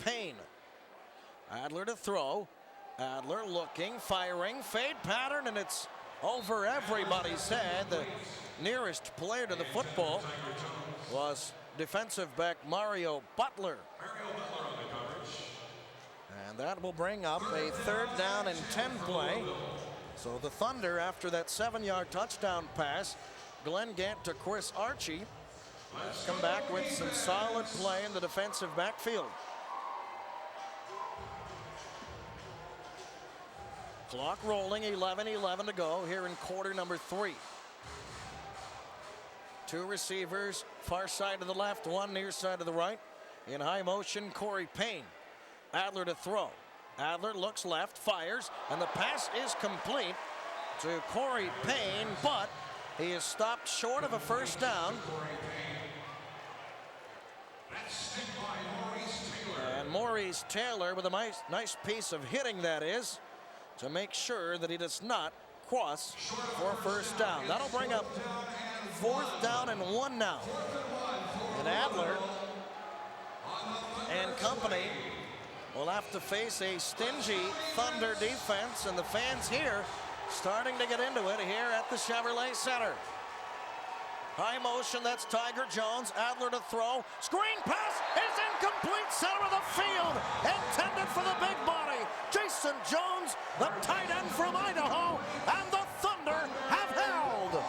Payne. Adler to throw. Adler looking, firing, fade pattern, and it's over everybody's head. The nearest player to the football was defensive back Mario Butler. And that will bring up a 3rd down and 10 play. So the Thunder, after that 7-yard touchdown pass, Glenn Gant to Chris Archie, come back with some solid play in the defensive backfield. Clock rolling, 11-11 to go here in quarter number 3. 2 receivers, far side to the left, 1 near side to the right. In high motion, Corey Payne. Adler to throw. Adler looks left, fires, and the pass is complete to Corey Payne, but he is stopped short of a 1st down. And Maurice Taylor with a nice piece of hitting, that is, to make sure that he does not cross for a 1st down. That'll bring up 4th down and 1 now. And Adler and company will have to face a stingy Thunder defense, and the fans here starting to get into it here at the Chevrolet Center. High motion, that's Tiger Jones. Adler to throw. Screen pass is incomplete, center of the field. Intended for the big body. Jason Jones, the tight end from Idaho, and the Thunder have held.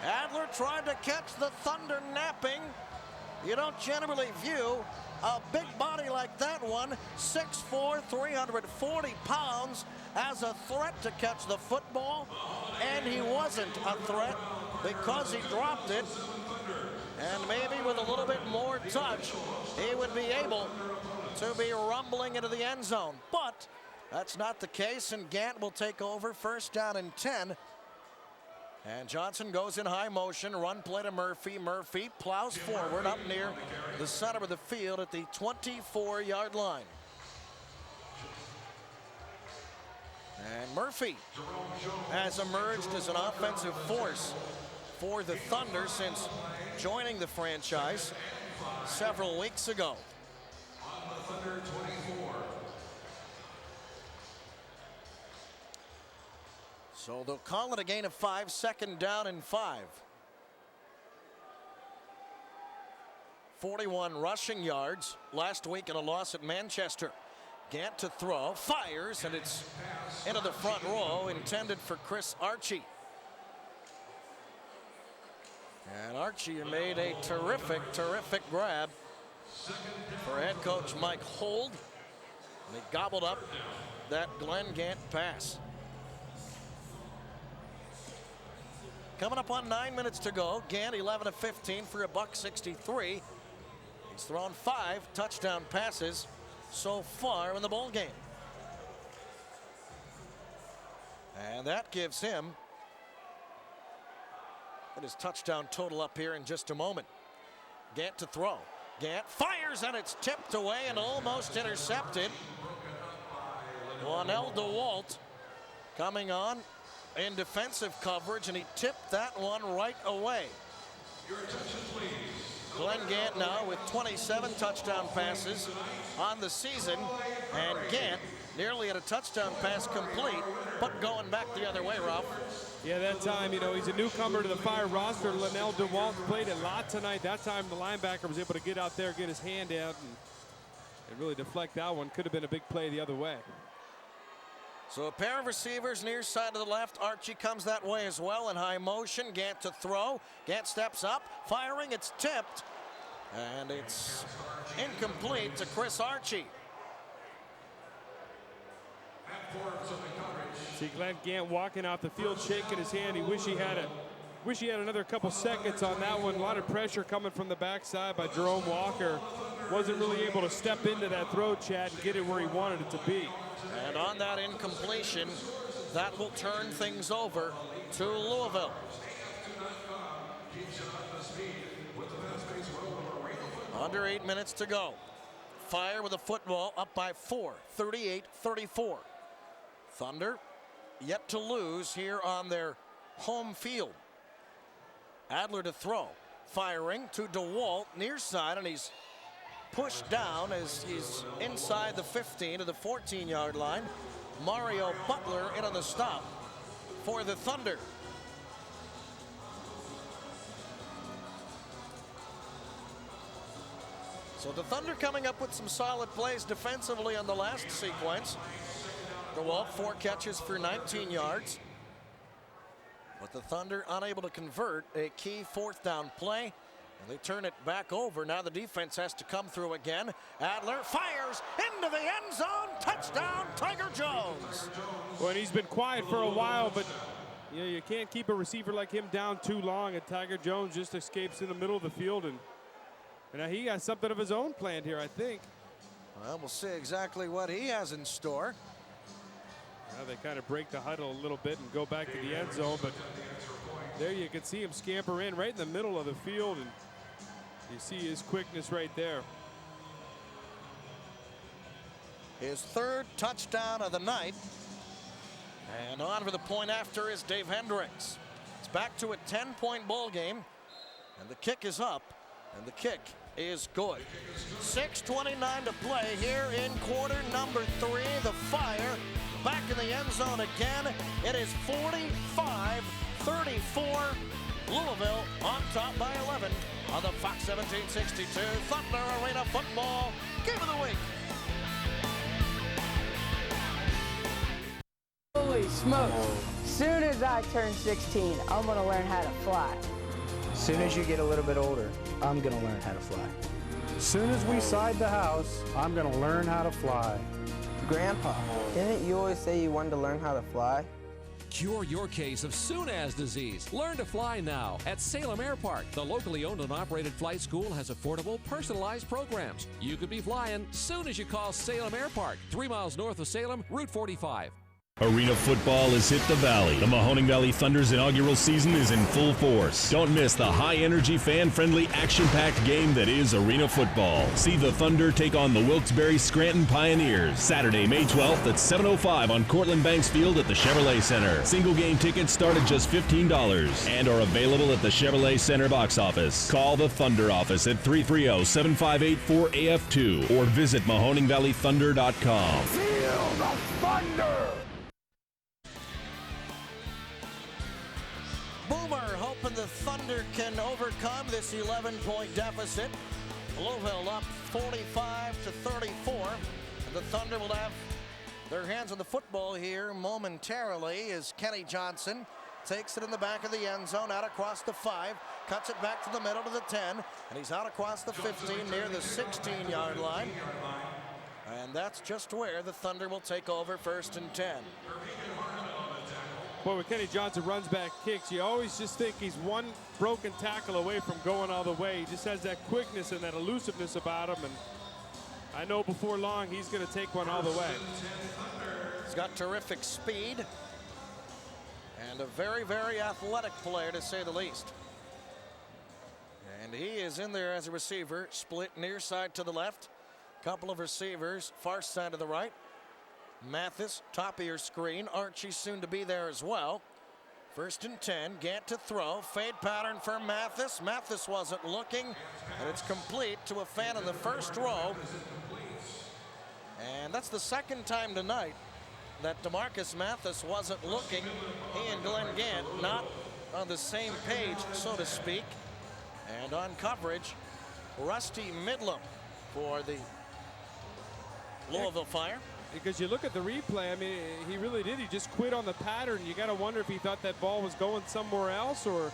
Adler tried to catch the Thunder napping. You don't generally view a big body like that one, 6'4", 340 pounds, as a threat to catch the football, and he wasn't a threat because he dropped it. And maybe with a little bit more touch, he would be able to be rumbling into the end zone. But that's not the case, and Gant will take over, 1st down and 10. And Johnson goes in high motion, run play to Murphy. Murphy plows forward up near the center of the field at the 24-yard line. And Murphy has emerged as an offensive force for the Thunder since joining the franchise several weeks ago. So they'll call it a gain of 5, 2nd down and 5. 41 rushing yards last week in a loss at Manchester. Gant to throw, fires, and it's into the front row, intended for Chris Archie. And Archie made a terrific grab for head coach Mike Hold. And he gobbled up that Glenn Gant pass. Coming up on 9 minutes to go. Gant 11 of 15 for a $163. He's thrown 5 touchdown passes so far in the ball game. And that gives him his touchdown total up here in just a moment. Gant to throw. Gant fires, and it's tipped away and almost intercepted. Lonnell DeWalt coming on in defensive coverage, and he tipped that one right away. Your attention, please. Glenn Gant now with 27 touchdown passes on the season, and Gant nearly had a touchdown pass complete, but going back the other way, Ralph. Yeah, that time, he's a newcomer to the Fire roster. Lonnell DeWalt played a lot tonight. That time the linebacker was able to get out there, get his hand out, and really deflect that one. Could have been a big play the other way. So a pair of receivers near side to the left. Archie comes that way as well in high motion. Gant to throw. Gant steps up, firing. It's tipped, and it's incomplete to Chris Archie. See Glenn Gant walking off the field, shaking his hand. He wish he had another couple seconds on that one. A lot of pressure coming from the backside by Jerome Walker. Wasn't really able to step into that throw, Chad, and get it where he wanted it to be. And on that incompletion, that will turn things over to Louisville. Under 8 minutes to go. Fire with a football, up by 4, 38-34. Thunder yet to lose here on their home field. Adler to throw. Firing to DeWalt near side, and he's pushed down as he's inside the 15 to the 14-yard line. Mario Butler in on the stop for the Thunder. So the Thunder coming up with some solid plays defensively on the last sequence. DeWalt 4 catches for 19 yards. But the Thunder unable to convert a key 4th down play. And they turn it back over. Now the defense has to come through again. Adler fires into the end zone. Touchdown, Tiger Jones. Well, and he's been quiet for a while, but you can't keep a receiver like him down too long. And Tiger Jones just escapes in the middle of the field. And now he has something of his own planned here, I think. Well, we'll see exactly what he has in store. Now they kind of break the huddle a little bit and go back to the end zone, but there you can see him scamper in right in the middle of the field, and you see his quickness right there. His 3rd touchdown of the night. And on for the point after is Dave Hendricks. It's back to a 10-point ball game, and the kick is up, and the kick is good. 6:29 to play here in quarter number 3. The Fire back in the end zone again. It is 45-34. Louisville on top by 11 on the Fox 1762 Thunder Arena Football Game of the Week. Holy smokes. Soon as I turn 16, I'm gonna learn how to fly. Soon as you get a little bit older, I'm gonna learn how to fly. Soon as we side the house, I'm gonna learn how to fly. Grandpa, didn't you always say you wanted to learn how to fly? Cure your case of soon as disease. Learn to fly now at Salem Airpark. The locally owned and operated flight school has affordable, personalized programs. You could be flying soon as you call Salem Airpark, 3 miles north of Salem, Route 45. Arena football has hit the Valley. The Mahoning Valley Thunder's inaugural season is in full force. Don't miss the high-energy, fan-friendly, action-packed game that is Arena football. See the Thunder take on the Wilkes-Barre Scranton Pioneers Saturday, May 12th at 7:05 on Cortland Banks Field at the Chevrolet Center. Single-game tickets start at just $15 and are available at the Chevrolet Center box office. Call the Thunder office at 330-7584-AF2 or visit MahoningValleyThunder.com. Feel the thunder! Boomer hoping the Thunder can overcome this 11-point deficit. Louisville up 45-34. And the Thunder will have their hands on the football here momentarily as Kenny Johnson takes it in the back of the end zone, out across the 5, cuts it back to the middle to the 10, and he's out across the 15 near the 16-yard line. And that's just where the Thunder will take over 1st and 10. Boy, when Kenny Johnson runs back kicks, you always just think he's one broken tackle away from going all the way. He just has that quickness and that elusiveness about him, and I know before long he's going to take one all the way. He's got terrific speed and a very, very athletic player, to say the least. And he is in there as a receiver, split near side to the left. Couple of receivers, far side to the right. Mathis, top of your screen. Archie soon to be there as well. 1st and 10. Gant to throw. Fade pattern for Mathis. Mathis wasn't looking, and it's complete to a fan in the first row. And that's the 2nd time tonight that DeMarcus Mathis wasn't looking. He and Glenn Gant not on the same page, so to speak. And on coverage, Rusty Midlam for the Louisville Fire. Because you look at the replay, I mean, he really did. He just quit on the pattern. You got to wonder if he thought that ball was going somewhere else, or,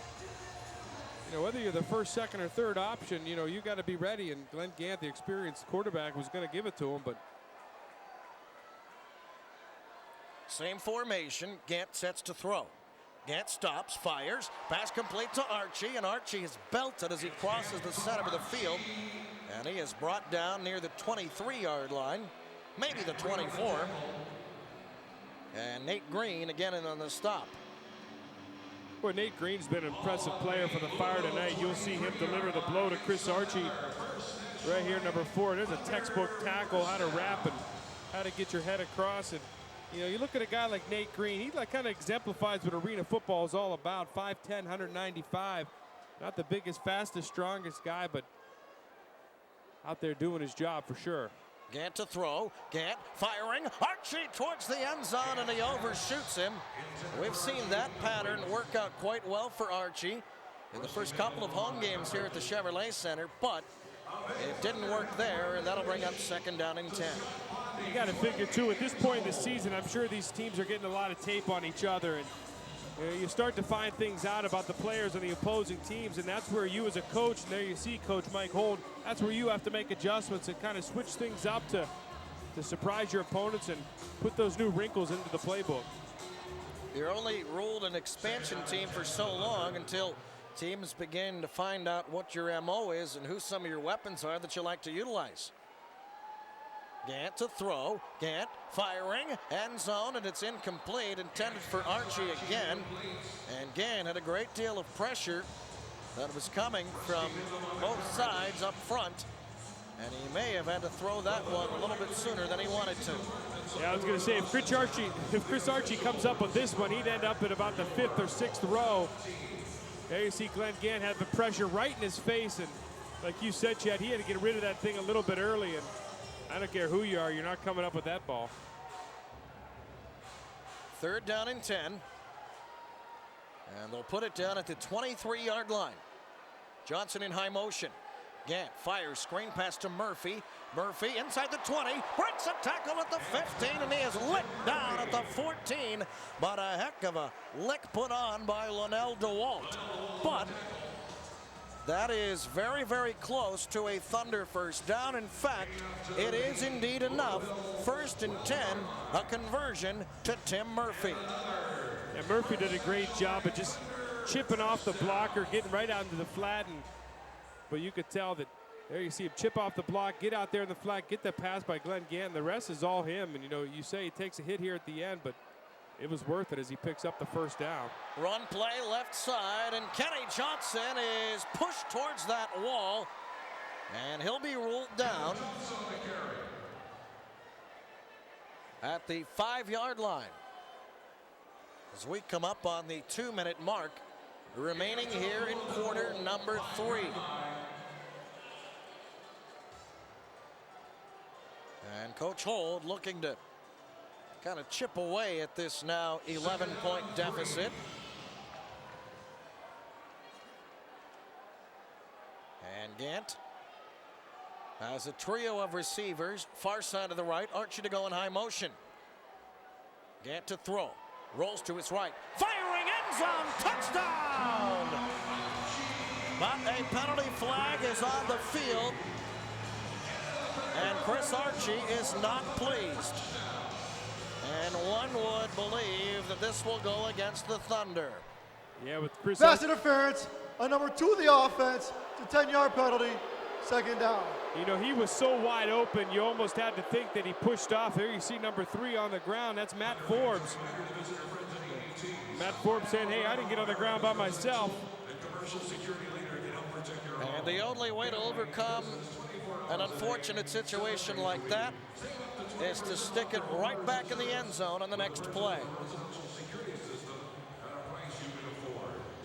whether you're the 1st, 2nd, or 3rd option, you got to be ready. And Glenn Gant, the experienced quarterback, was going to give it to him, but. Same formation. Gant sets to throw. Gant stops, fires, pass complete to Archie, and Archie is belted as he crosses the center of the field, and he is brought down near the 23-yard line. Maybe the 24. And Nate Green again in on the stop. Well, Nate Green's been an impressive player for the Fire tonight. You'll see him deliver the blow to Chris Archie right here, number 4. There's a textbook tackle, how to wrap and how to get your head across. And, you look at a guy like Nate Green, he kind of exemplifies what arena football is all about. 5'10", 195. Not the biggest, fastest, strongest guy, but out there doing his job for sure. Gant to throw. Gant firing. Archie towards the end zone, and he overshoots him. We've seen that pattern work out quite well for Archie in the first couple of home games here at the Chevrolet Center, but it didn't work there, and that'll bring up 2nd down and 10. You got to figure, too, at this point in the season, I'm sure these teams are getting a lot of tape on each other, and you start to find things out about the players on the opposing teams, and that's where you as a coach, and there you see Coach Mike Holt, that's where you have to make adjustments and kind of switch things up to surprise your opponents and put those new wrinkles into the playbook. You're only ruled an expansion team for so long until teams begin to find out what your MO is and who some of your weapons are that you like to utilize. Gant to throw. Gant firing. End zone, and it's incomplete. Intended for Archie again. And Gant had a great deal of pressure that was coming from both sides up front. And he may have had to throw that one a little bit sooner than he wanted to. Yeah, I was going to say, if Chris Archie comes up with this one, he'd end up at about the 5th or 6th row. There you see Glenn Gant had the pressure right in his face, and like you said, Chad, he had to get rid of that thing a little bit early, and I don't care who you are, you're not coming up with that ball. 3rd down and 10. And they'll put it down at the 23-yard line. Johnson in high motion. Gant fires, screen pass to Murphy. Murphy inside the 20, breaks a tackle at the 15, and he is licked down at the 14. But a heck of a lick put on by Linnell DeWalt. But that is very, very close to a Thunder 1st down. In fact, it is indeed enough. 1st and 10, a conversion to Tim Murphy. Yeah, Murphy did a great job of just chipping off the blocker, getting right out into the flat, but you could tell that there you see him chip off the block, get out there in the flat, get the pass by Glenn Gant. The rest is all him, and you say he takes a hit here at the end, but it was worth it as he picks up the 1st down. Run play left side, and Kenny Johnson is pushed towards that wall, and he'll be ruled down at the 5-yard line as we come up on the 2-minute mark remaining here in quarter number 3. And Coach Holt looking to kind of chip away at this now 11-point deficit. And Gant has a trio of receivers, far side of the right. Archie to go in high motion. Gant to throw. Rolls to his right. Firing end zone. Touchdown! But a penalty flag is on the field. And Chris Archie is not pleased. And one would believe that this will go against the Thunder. Yeah, with Chris Pass interference on number 2 of the offense. It's a 10-yard penalty. 2nd down. He was so wide open, you almost had to think that he pushed off. There you see number 3 on the ground. That's Matt Forbes. Matt Forbes saying, hey, I didn't get on the ground by myself. And the only way to overcome an unfortunate situation like that is to stick it right back in the end zone on the next play.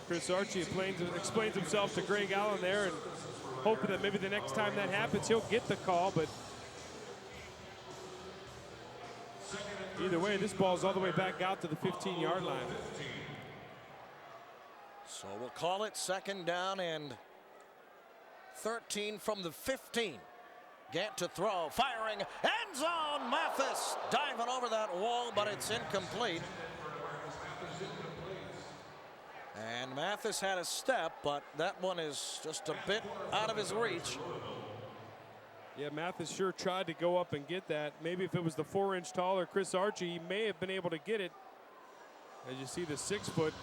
Chris Archie explains himself to Greg Allen there, and hoping that maybe the next time that happens, he'll get the call. But either way, this ball's all the way back out to the 15-yard line. So we'll call it 2nd down and 13 from the 15. Gant to throw, firing, end zone. Mathis diving over that wall, but it's incomplete. And Mathis had a step, but that one is just a bit out of his reach. Yeah, Mathis sure tried to go up and get that. Maybe if it was the 4-inch taller Chris Archie, he may have been able to get it. As you see, the 6-foot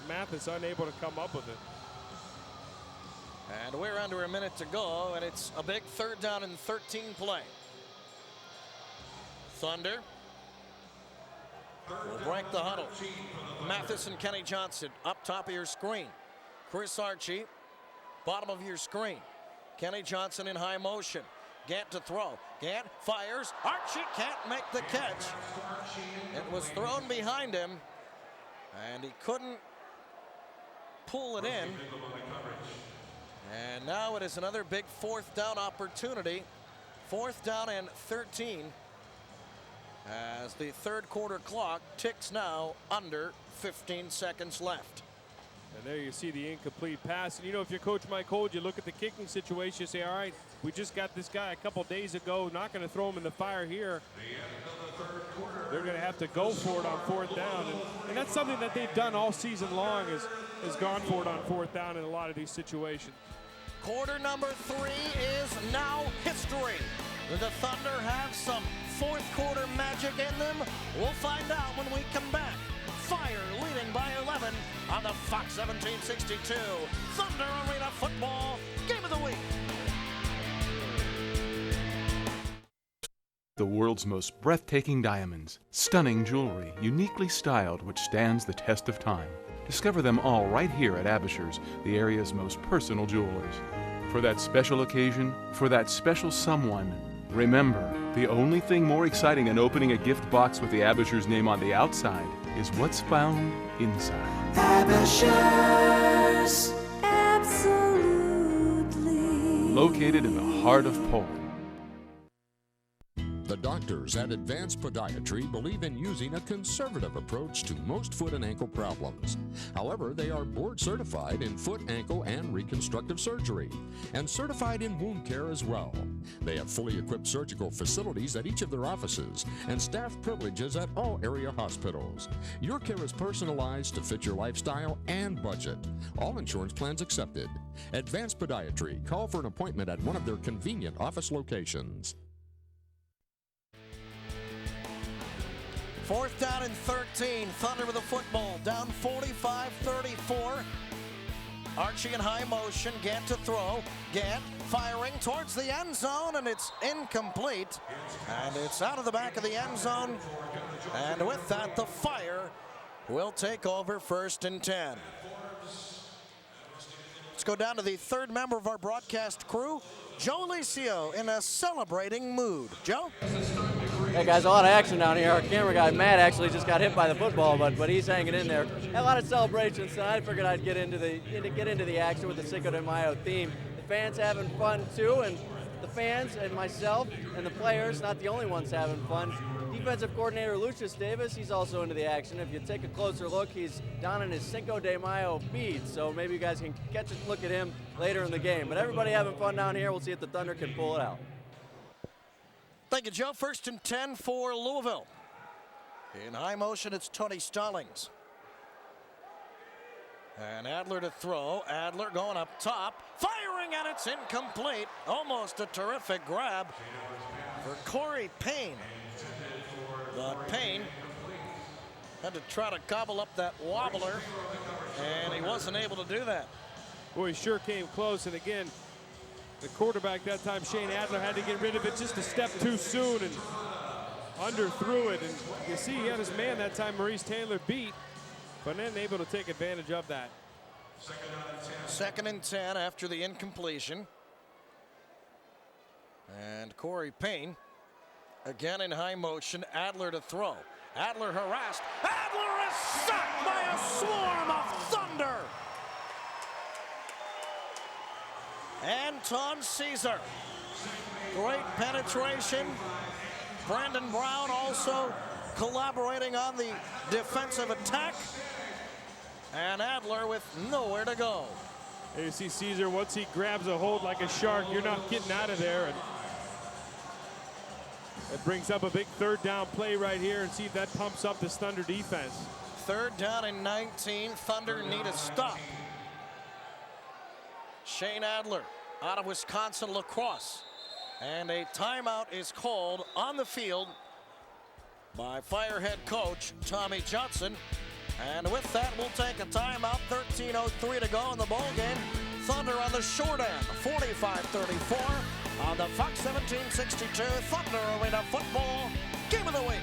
Mathis unable to come up with it. And we're under a minute to go, and it's a big 3rd down and 13 play. Thunder will break the huddle. Mathis and Kenny Johnson up top of your screen. Chris Archie, bottom of your screen. Kenny Johnson in high motion. Gant to throw. Gant fires. Archie can't make the catch. It was thrown behind him, and he couldn't pull it in. And now it is another big 4th down opportunity. 4th down and 13. As the 3rd quarter clock ticks now under 15 seconds left. And there you see the incomplete pass. And you know, if you're Coach Mike Holt, you look at the kicking situation, you say, all right, we just got this guy a couple days ago, not going to throw him in the fire here. They're going to have to go for it on 4th down. And that's something that they've done all season long, is gone for it on 4th down in a lot of these situations. Quarter number 3 is now history. The Thunder have some 4th quarter magic in them. We'll find out when we come back. Fire leading by 11 on the Fox 1762 Thunder Arena Football Game of the Week. The world's most breathtaking diamonds, stunning jewelry, uniquely styled, which stands the test of time. Discover them all right here at Abisher's, the area's most personal jewelers. For that special occasion, for that special someone, remember, the only thing more exciting than opening a gift box with the Abisher's name on the outside is what's found inside. Abisher's, absolutely. Located in the heart of Poland. The doctors at Advanced Podiatry believe in using a conservative approach to most foot and ankle problems. However, they are board certified in foot, ankle, and reconstructive surgery, and certified in wound care as well. They have fully equipped surgical facilities at each of their offices and staff privileges at all area hospitals. Your care is personalized to fit your lifestyle and budget. All insurance plans accepted. Advanced Podiatry. Call for an appointment at one of their convenient office locations. 4th down and 13. Thunder with the football. Down 45-34. Archie in high motion. Gant to throw. Gant firing towards the end zone, and it's incomplete. And it's out of the back of the end zone. And with that, the Fire will take over 1st and 10. Let's go down to the 3rd member of our broadcast crew, Joe Licio, in a celebrating mood. Joe? Hey guys, a lot of action down here. Our camera guy, Matt, actually just got hit by the football, but he's hanging in there. Had a lot of celebrations tonight. I figured I'd get into the action with the Cinco de Mayo theme. The fans having fun too, and the fans and myself and the players, not the only ones having fun. Defensive coordinator Lucius Davis, he's also into the action. If you take a closer look, he's down in his Cinco de Mayo bead, so maybe you guys can catch a look at him later in the game. But everybody having fun down here. We'll see if the Thunder can pull it out. Thank you, Joe. 1st and 10 for Louisville. In high motion, it's Tony Stallings. And Adler to throw. Adler going up top. Firing, and it's incomplete. Almost a terrific grab for Corey Payne. But Payne had to try to gobble up that wobbler, and he wasn't able to do that. Boy, he sure came close, and again, the quarterback that time, Shane Adler, had to get rid of it just a step too soon and underthrew it. And you see he had his man that time, Maurice Taylor, beat, but then able to take advantage of that. 2nd and 10 after the incompletion. And Corey Payne again in high motion. Adler to throw. Adler harassed. Adler is sacked by a swarm of Thunder. Anton Caesar. Great penetration. Brandon Brown also collaborating on the defensive attack. And Adler with nowhere to go. And you see Caesar, once he grabs a hold like a shark, you're not getting out of there. And it brings up a big 3rd down play right here, and see if that pumps up this Thunder defense. 3rd down and 19. Thunder need a stop. Shane Adler out of Wisconsin lacrosse. And a timeout is called on the field by Fire head coach Tommy Johnson. And with that, we'll take a timeout. 13:03 to go in the ball game. Thunder on the short end, 45-34 on the Fox 1762 Thunder Arena Football Game of the Week.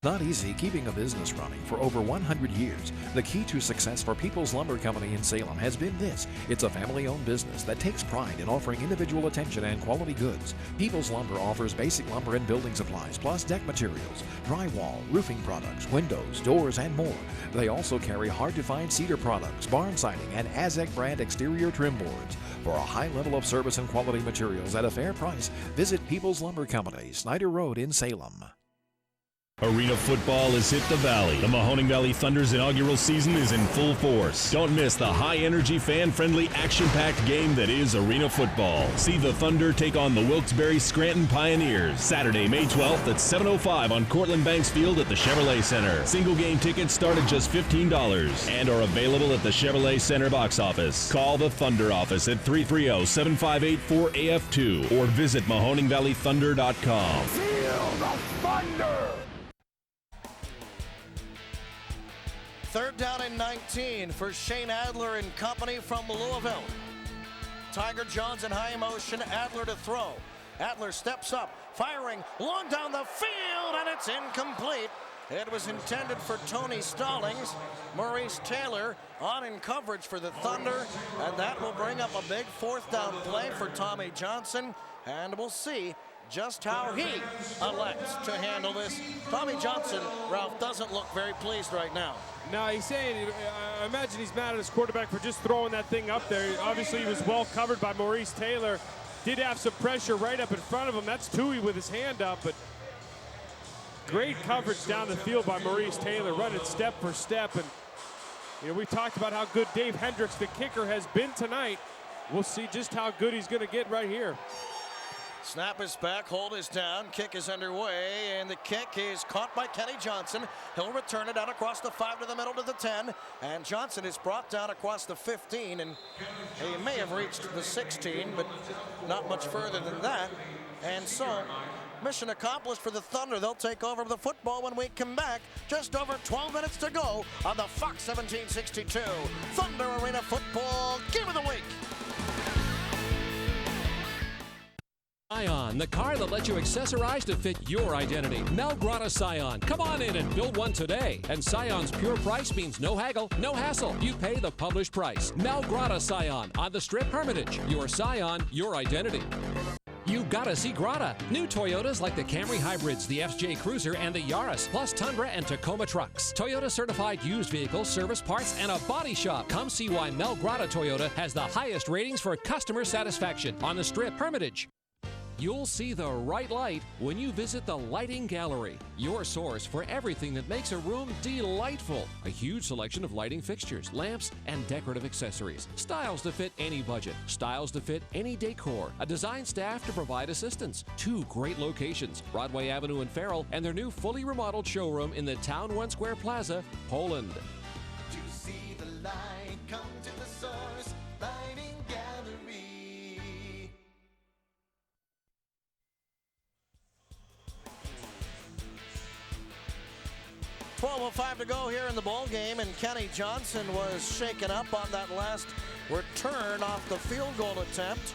Not easy keeping a business running for over 100 years. The key to success for People's Lumber Company in Salem has been this. It's a family-owned business that takes pride in offering individual attention and quality goods. People's Lumber offers basic lumber and building supplies, plus deck materials, drywall, roofing products, windows, doors, and more. They also carry hard-to-find cedar products, barn siding, and Azek brand exterior trim boards. For a high level of service and quality materials at a fair price, visit People's Lumber Company, Snyder Road in Salem. Arena football has hit the Valley. The Mahoning Valley Thunder's inaugural season is in full force. Don't miss the high-energy, fan-friendly, action-packed game that is arena football. See the Thunder take on the Wilkes-Barre Scranton Pioneers Saturday, May 12th at 7:05 on Cortland Banks Field at the Chevrolet Center. Single-game tickets start at just $15 and are available at the Chevrolet Center box office. Call the Thunder office at 330-7584-AF2 or visit MahoningValleyThunder.com. Feel the Thunder! Third down and 19 for Shane Adler and company from Louisville. Tiger Jones in high motion, Adler to throw. Adler steps up, firing long down the field, and it's incomplete. It was intended for Tony Stallings. Maurice Taylor on in coverage for the Thunder, and that will bring up a big fourth down play for Tommy Johnson, and we'll see just how he elects to handle this. Tommy Johnson, Ralph, doesn't look very pleased right now. No, he's saying, I imagine he's mad at his quarterback for just throwing that thing up there. Obviously, he was well covered by Maurice Taylor. Did have some pressure right up in front of him. That's Tui with his hand up, but great coverage down the field by Maurice Taylor, running step for step. And we talked about how good Dave Hendricks, the kicker, has been tonight. We'll see just how good he's going to get right here. Snap is back, hold is down, kick is underway, and the kick is caught by Kenny Johnson. He'll return it out across the 5 to the middle to the 10, and Johnson is brought down across the 15, and he may have reached the 16, but not much further than that. And so, mission accomplished for the Thunder. They'll take over the football when we come back. Just over 12 minutes to go on the Fox 1762 Thunder Arena Football Game of the Week. Scion, the car that lets you accessorize to fit your identity. Melgrata Scion. Come on in and build one today. And Scion's pure price means no haggle, no hassle. You pay the published price. Melgrata Scion on the Strip Hermitage. Your Scion, your identity. You gotta see Grata. New Toyotas like the Camry Hybrids, the FJ Cruiser, and the Yaris, plus Tundra and Tacoma trucks. Toyota certified used vehicles, service parts, and a body shop. Come see why Mel Grata Toyota has the highest ratings for customer satisfaction on the Strip Hermitage. You'll see the right light when you visit the Lighting Gallery, your source for everything that makes a room delightful. A huge selection of lighting fixtures, lamps, and decorative accessories. Styles to fit any budget, styles to fit any decor, a design staff to provide assistance. 2 great locations, Broadway Avenue in Farrell, and their new fully remodeled showroom in the Town One Square Plaza, Poland. To see the light, come to the source, Lighting Gallery. 12:05 to go here in the ball game, and Kenny Johnson was shaken up on that last return off the field goal attempt.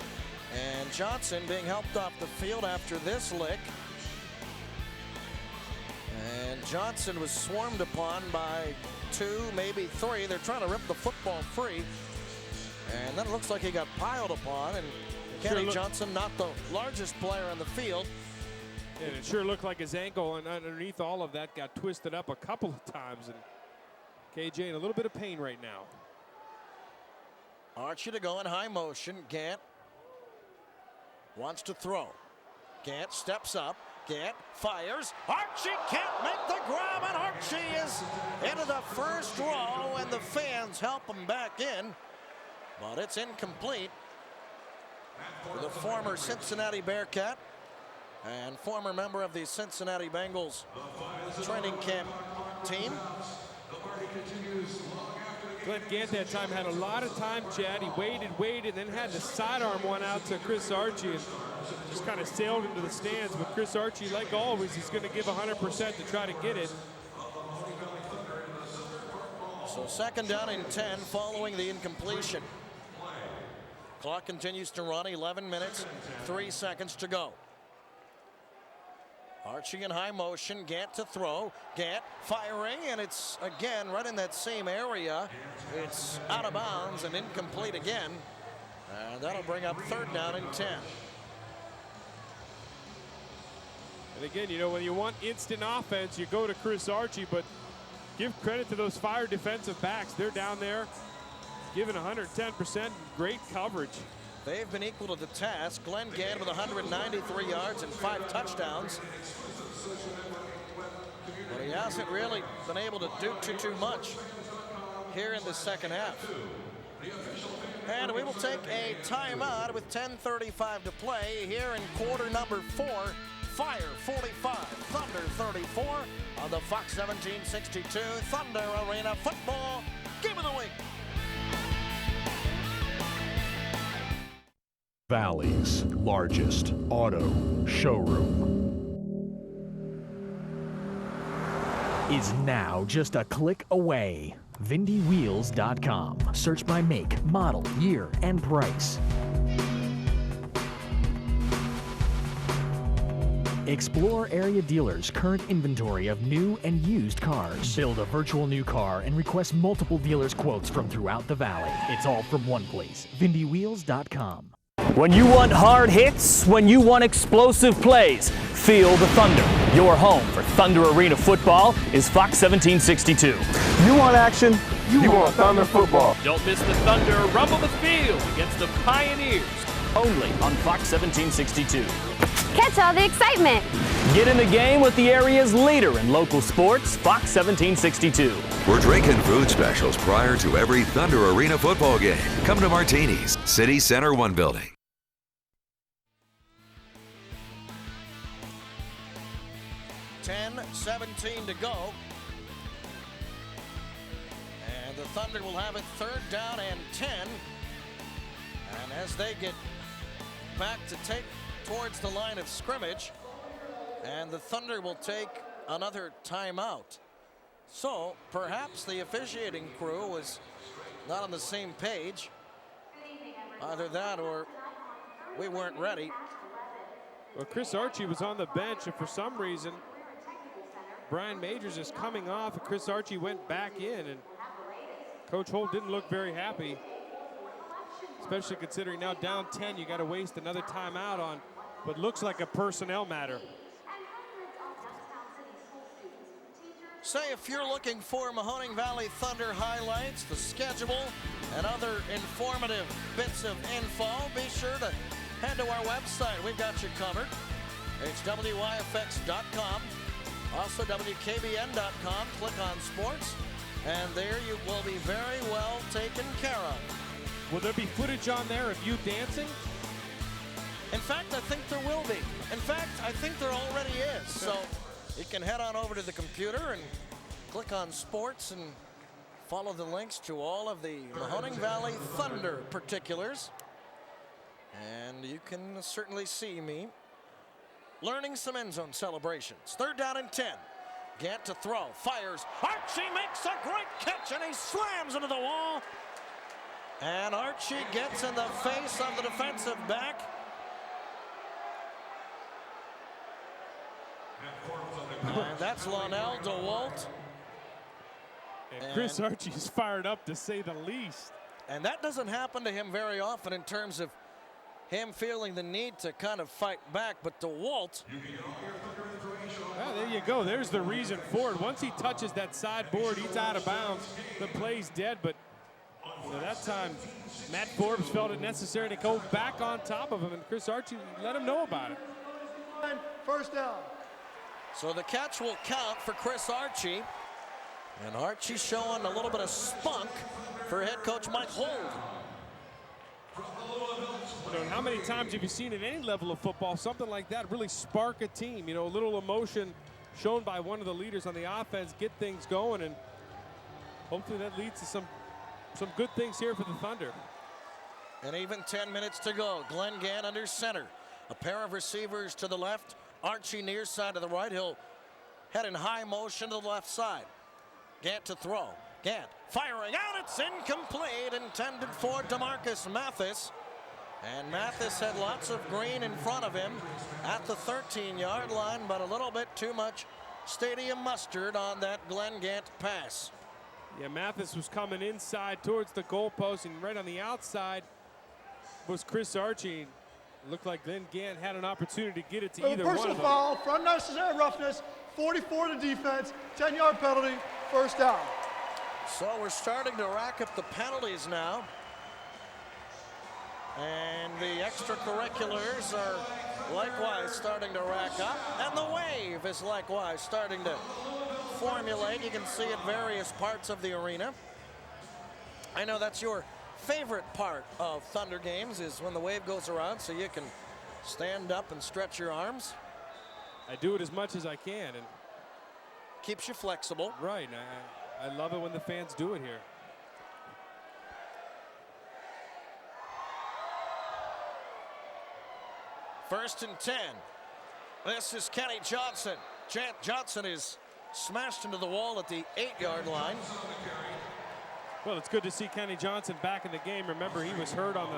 And Johnson being helped off the field after this lick. And Johnson was swarmed upon by 2, maybe 3. They're trying to rip the football free. And then it looks like he got piled upon, and Kenny Johnson, not the largest player on the field. And it sure looked like his ankle, and underneath all of that got twisted up a couple of times. And KJ in a little bit of pain right now. Archie to go in high motion. Gant wants to throw. Gant steps up. Gant fires. Archie can't make the grab, and Archie is into the first row, and the fans help him back in. But it's incomplete for the former Cincinnati Bearcat and former member of the Cincinnati Bengals training camp team. Glenn Gant that time had a lot of time, Chad. He waited, and then had to sidearm one out to Chris Archie and just kind of sailed into the stands. But Chris Archie, like always, he's going to give 100% to try to get it. So second down and 10 following the incompletion. Clock continues to run, 11 minutes, 3 seconds to go. Archie in high motion, Gant to throw. Gant firing, and it's again right in that same area. It's out of bounds and incomplete again. And that'll bring up 3rd down and 10. And again, you know, when you want instant offense, you go to Chris Archie, but give credit to those Fire defensive backs. They're down there giving 110%, great coverage. They've been equal to the task. Glenn Gant with 193 yards and 5 touchdowns. But he hasn't really been able to do too much here in the second half. And we will take a timeout with 10:35 to play here in quarter number 4. Fire 45, Thunder 34 on the Fox 1762 Thunder Arena Football Game of the Week. Valley's largest auto showroom is now just a click away. VindyWheels.com. Search by make, model, year, and price. Explore area dealers' current inventory of new and used cars. Build a virtual new car and request multiple dealers' quotes from throughout the valley. It's all from one place. VindyWheels.com. When you want hard hits, when you want explosive plays, feel the Thunder. Your home for Thunder Arena football is Fox 1762. You want action? You want Thunder football. Don't miss the Thunder rumble the field against the Pioneers. Only on Fox 1762. Catch all the excitement. Get in the game with the area's leader in local sports, Fox 1762. We're drinking food specials prior to every Thunder Arena football game. Come to Martini's, City Center 1 building. .17 to go. And the Thunder will have it 3rd down and 10. And as they get back to take towards the line of scrimmage, and the Thunder will take another timeout. So perhaps the officiating crew was not on the same page. Either that or we weren't ready. Well, Chris Archie was on the bench, and for some reason Brian Majors is coming off, and Chris Archie went back in, and Coach Holt didn't look very happy, especially considering now down 10, you got to waste another timeout on what looks like a personnel matter. Say if you're looking for Mahoning Valley Thunder highlights, the schedule, and other informative bits of info, be sure to head to our website. We've got you covered. It's WYFX.com. Also WKBN.com, click on sports, and there you will be very well taken care of. Will there be footage on there of you dancing? In fact, I think there will be. In fact, I think there already is. So you can head on over to the computer and click on sports and follow the links to all of the Mahoning Valley Thunder particulars. And you can certainly see me learning some end zone celebrations. 3rd down and 10. Gant to throw, fires. Archie makes a great catch, and he slams into the wall. And Archie gets in the face of the defensive back. And that's Lonell DeWalt. And Chris Archie's fired up, to say the least. And that doesn't happen to him very often in terms of him feeling the need to kind of fight back, but DeWalt. Well, there you go. There's the reason for it. Once he touches that side board, he's out of bounds. The play's dead, but so that time, Matt Forbes felt it necessary to go back on top of him, and Chris Archie let him know about it. 1st down. So the catch will count for Chris Archie. And Archie showing a little bit of spunk for head coach Mike Holt. You know, how many times have you seen at any level of football something like that really spark a team? You know, a little emotion shown by one of the leaders on the offense, get things going, and hopefully that leads to some good things here for the Thunder. And even 10 minutes to go. Glenn Gant under center. A pair of receivers to the left. Archie near side to the right. He'll head in high motion to the left side. Gant to throw. Gant firing out. It's incomplete. Intended for DeMarcus Mathis. And Mathis had lots of green in front of him at the 13-yard line, but a little bit too much stadium mustard on that Glenn Gant pass. Yeah, Mathis was coming inside towards the goalpost, and right on the outside was Chris Archie. It looked like Glenn Gant had an opportunity to get it to either one of them. Personal foul, for unnecessary roughness, 44 to defense, 10-yard penalty, first down. So we're starting to rack up the penalties now. And the extracurriculars are likewise starting to rack up. And the wave is likewise starting to formulate. You can see at various parts of the arena. I know that's your favorite part of Thunder games, is when the wave goes around so you can stand up and stretch your arms. I do it as much as I can. And keeps you flexible. Right. I love it when the fans do it here. First and 10. This is Kenny Johnson. Johnson is smashed into the wall at the 8-yard line. Well, it's good to see Kenny Johnson back in the game. Remember, he was hurt on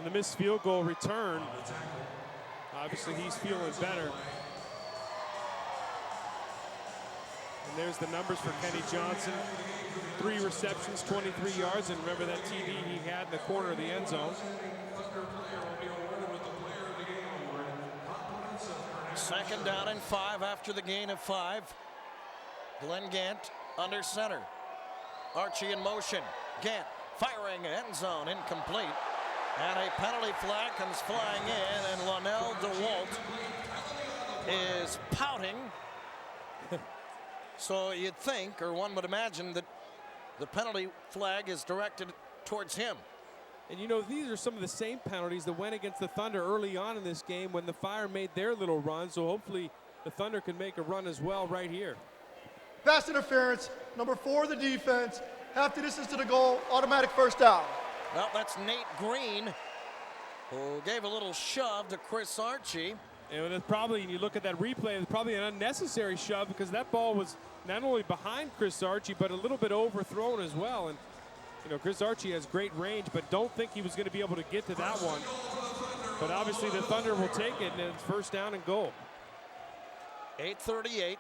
the missed field goal return. Obviously, he's feeling better. And there's the numbers for Kenny Johnson. 3 receptions, 23 yards, and remember that TD he had in the corner of the end zone. Second down and 5 after the gain of 5. Glenn Gant under center. Archie in motion. Gant firing, end zone, incomplete. And a penalty flag comes flying in, and Lonell DeWalt is pouting. So you'd think, or one would imagine, that the penalty flag is directed towards him. And you know, these are some of the same penalties that went against the Thunder early on in this game when the Fire made their little run. So hopefully the Thunder can make a run as well right here. Pass interference, number 4 of the defense, half the distance to the goal, automatic first down. Well, that's Nate Green, who gave a little shove to Chris Archie. And it's probably, and you look at that replay, it's probably an unnecessary shove because that ball was not only behind Chris Archie, but a little bit overthrown as well. And you know, Chris Archie has great range, but don't think he was going to be able to get to that one. But obviously the Thunder will take it, and it's first down and goal. 8:38,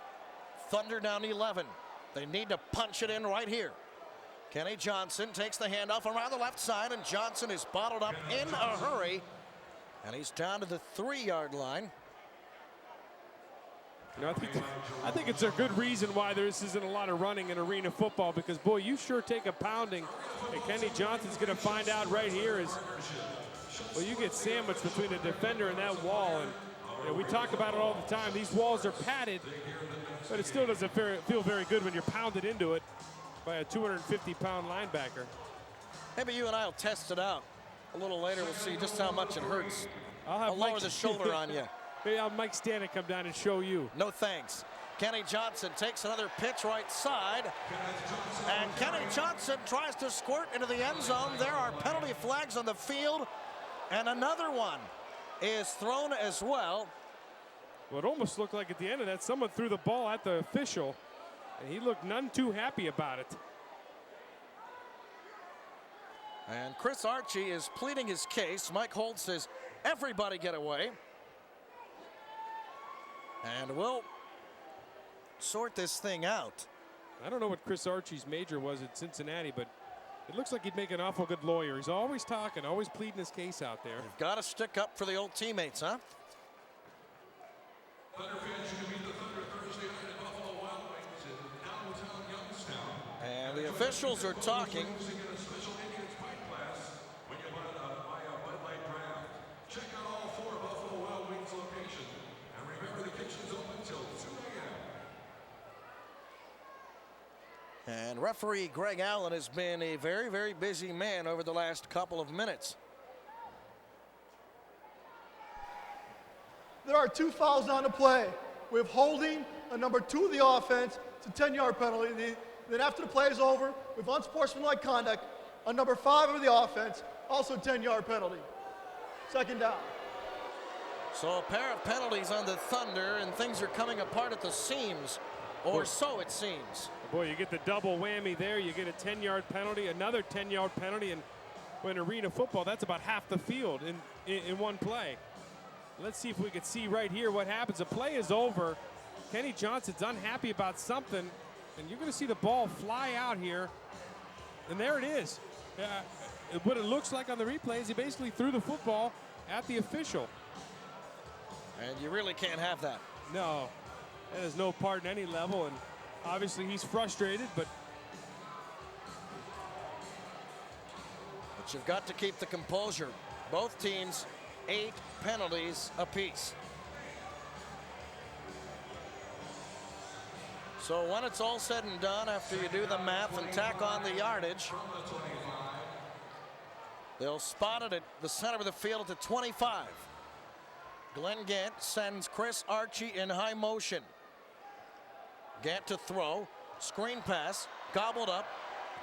Thunder down 11. They need to punch it in right here. Kenny Johnson takes the handoff around the left side, and Johnson is bottled up in a hurry. And he's down to the 3-yard line. You know, I think it's a good reason why there isn't a lot of running in arena football, because, boy, you sure take a pounding. And Kenny Johnson's going to find out right here is, well, you get sandwiched between the defender and that wall. And you know, we talk about it all the time. These walls are padded, but it still doesn't feel very good when you're pounded into it by a 250-pound linebacker. Maybe you and I will test it out. A little later, we'll see just how much it hurts. I'll lower the shoulder on you. Maybe I'll have Mike Stanek come down and show you. No thanks. Kenny Johnson takes another pitch right side. And Kenny Johnson tries to squirt into the end zone. There are penalty flags on the field. And another one is thrown as well. Well, it almost looked like at the end of that, someone threw the ball at the official. And he looked none too happy about it. And Chris Archie is pleading his case. Mike Holt says, everybody get away. And we'll sort this thing out. I don't know what Chris Archie's major was at Cincinnati, but it looks like he'd make an awful good lawyer. He's always talking, always pleading his case out there. You've got to stick up for the old teammates, huh? And the officials are talking. And referee Greg Allen has been a very, very busy man over the last couple of minutes. There are 2 fouls on the play. We have holding a number 2 of the offense. It's a 10-yard penalty. Then after the play is over, we have unsportsmanlike conduct on number 5 of the offense, also 10-yard penalty. Second down. So a pair of penalties on the Thunder, and things are coming apart at the seams, or so it seems. Boy, you get the double whammy there. You get a 10-yard penalty, another 10-yard penalty, and in arena football, that's about half the field in one play. Let's see if we can see right here what happens. The play is over. Kenny Johnson's unhappy about something, and you're going to see the ball fly out here. And there it is. What it looks like on the replay is he basically threw the football at the official. And you really can't have that. No, that has no part in any level, and obviously he's frustrated, but you've got to keep the composure. Both teams 8 penalties apiece. So when it's all said and done, after you do the math and tack on the yardage, they'll spot it at the center of the field at the 25. Glenn Gant sends Chris Archie in high motion. Gant to throw, screen pass, gobbled up,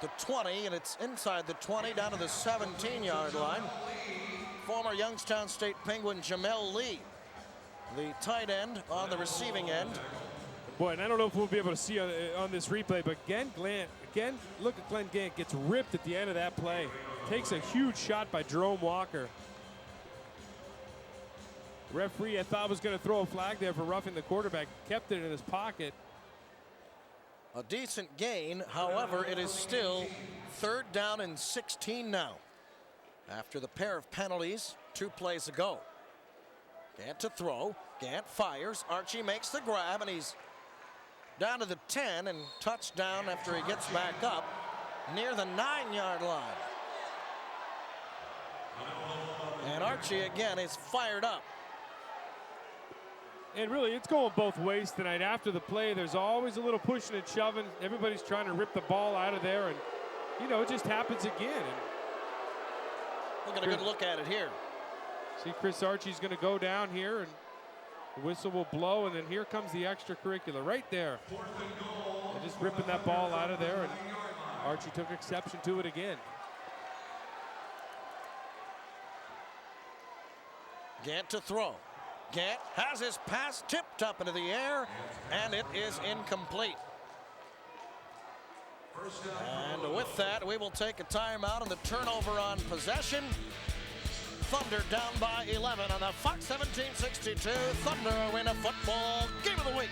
the 20, and it's inside the 20 down to the 17-yard line. Former Youngstown State Penguin Jamel Lee, the tight end on the receiving end. Boy, and I don't know if we'll be able to see on this replay, but again, look at Glenn Gant gets ripped at the end of that play. Takes a huge shot by Jerome Walker. Referee, I thought, was going to throw a flag there for roughing the quarterback, kept it in his pocket. A decent gain, however, it is still 3rd down and 16 now. After the pair of penalties 2 plays ago. Gant to throw, Gant fires, Archie makes the grab, and he's down to the 10 and touchdown after he gets back up near the 9-yard line. And Archie again is fired up. And really, it's going both ways tonight. After the play, there's always a little pushing and shoving. Everybody's trying to rip the ball out of there, and, you know, it just happens again. We'll get a good look at it here. See, Chris Archie's going to go down here, and the whistle will blow, and then here comes the extracurricular right there. They're just ripping that ball out of there, and Archie took exception to it again. Gant to throw. Gant has his pass tipped up into the air, and it is incomplete. And with that, we will take a timeout on the turnover on possession. Thunder down by 11 on the Fox 1762 Thunder Arena Football Game of the Week.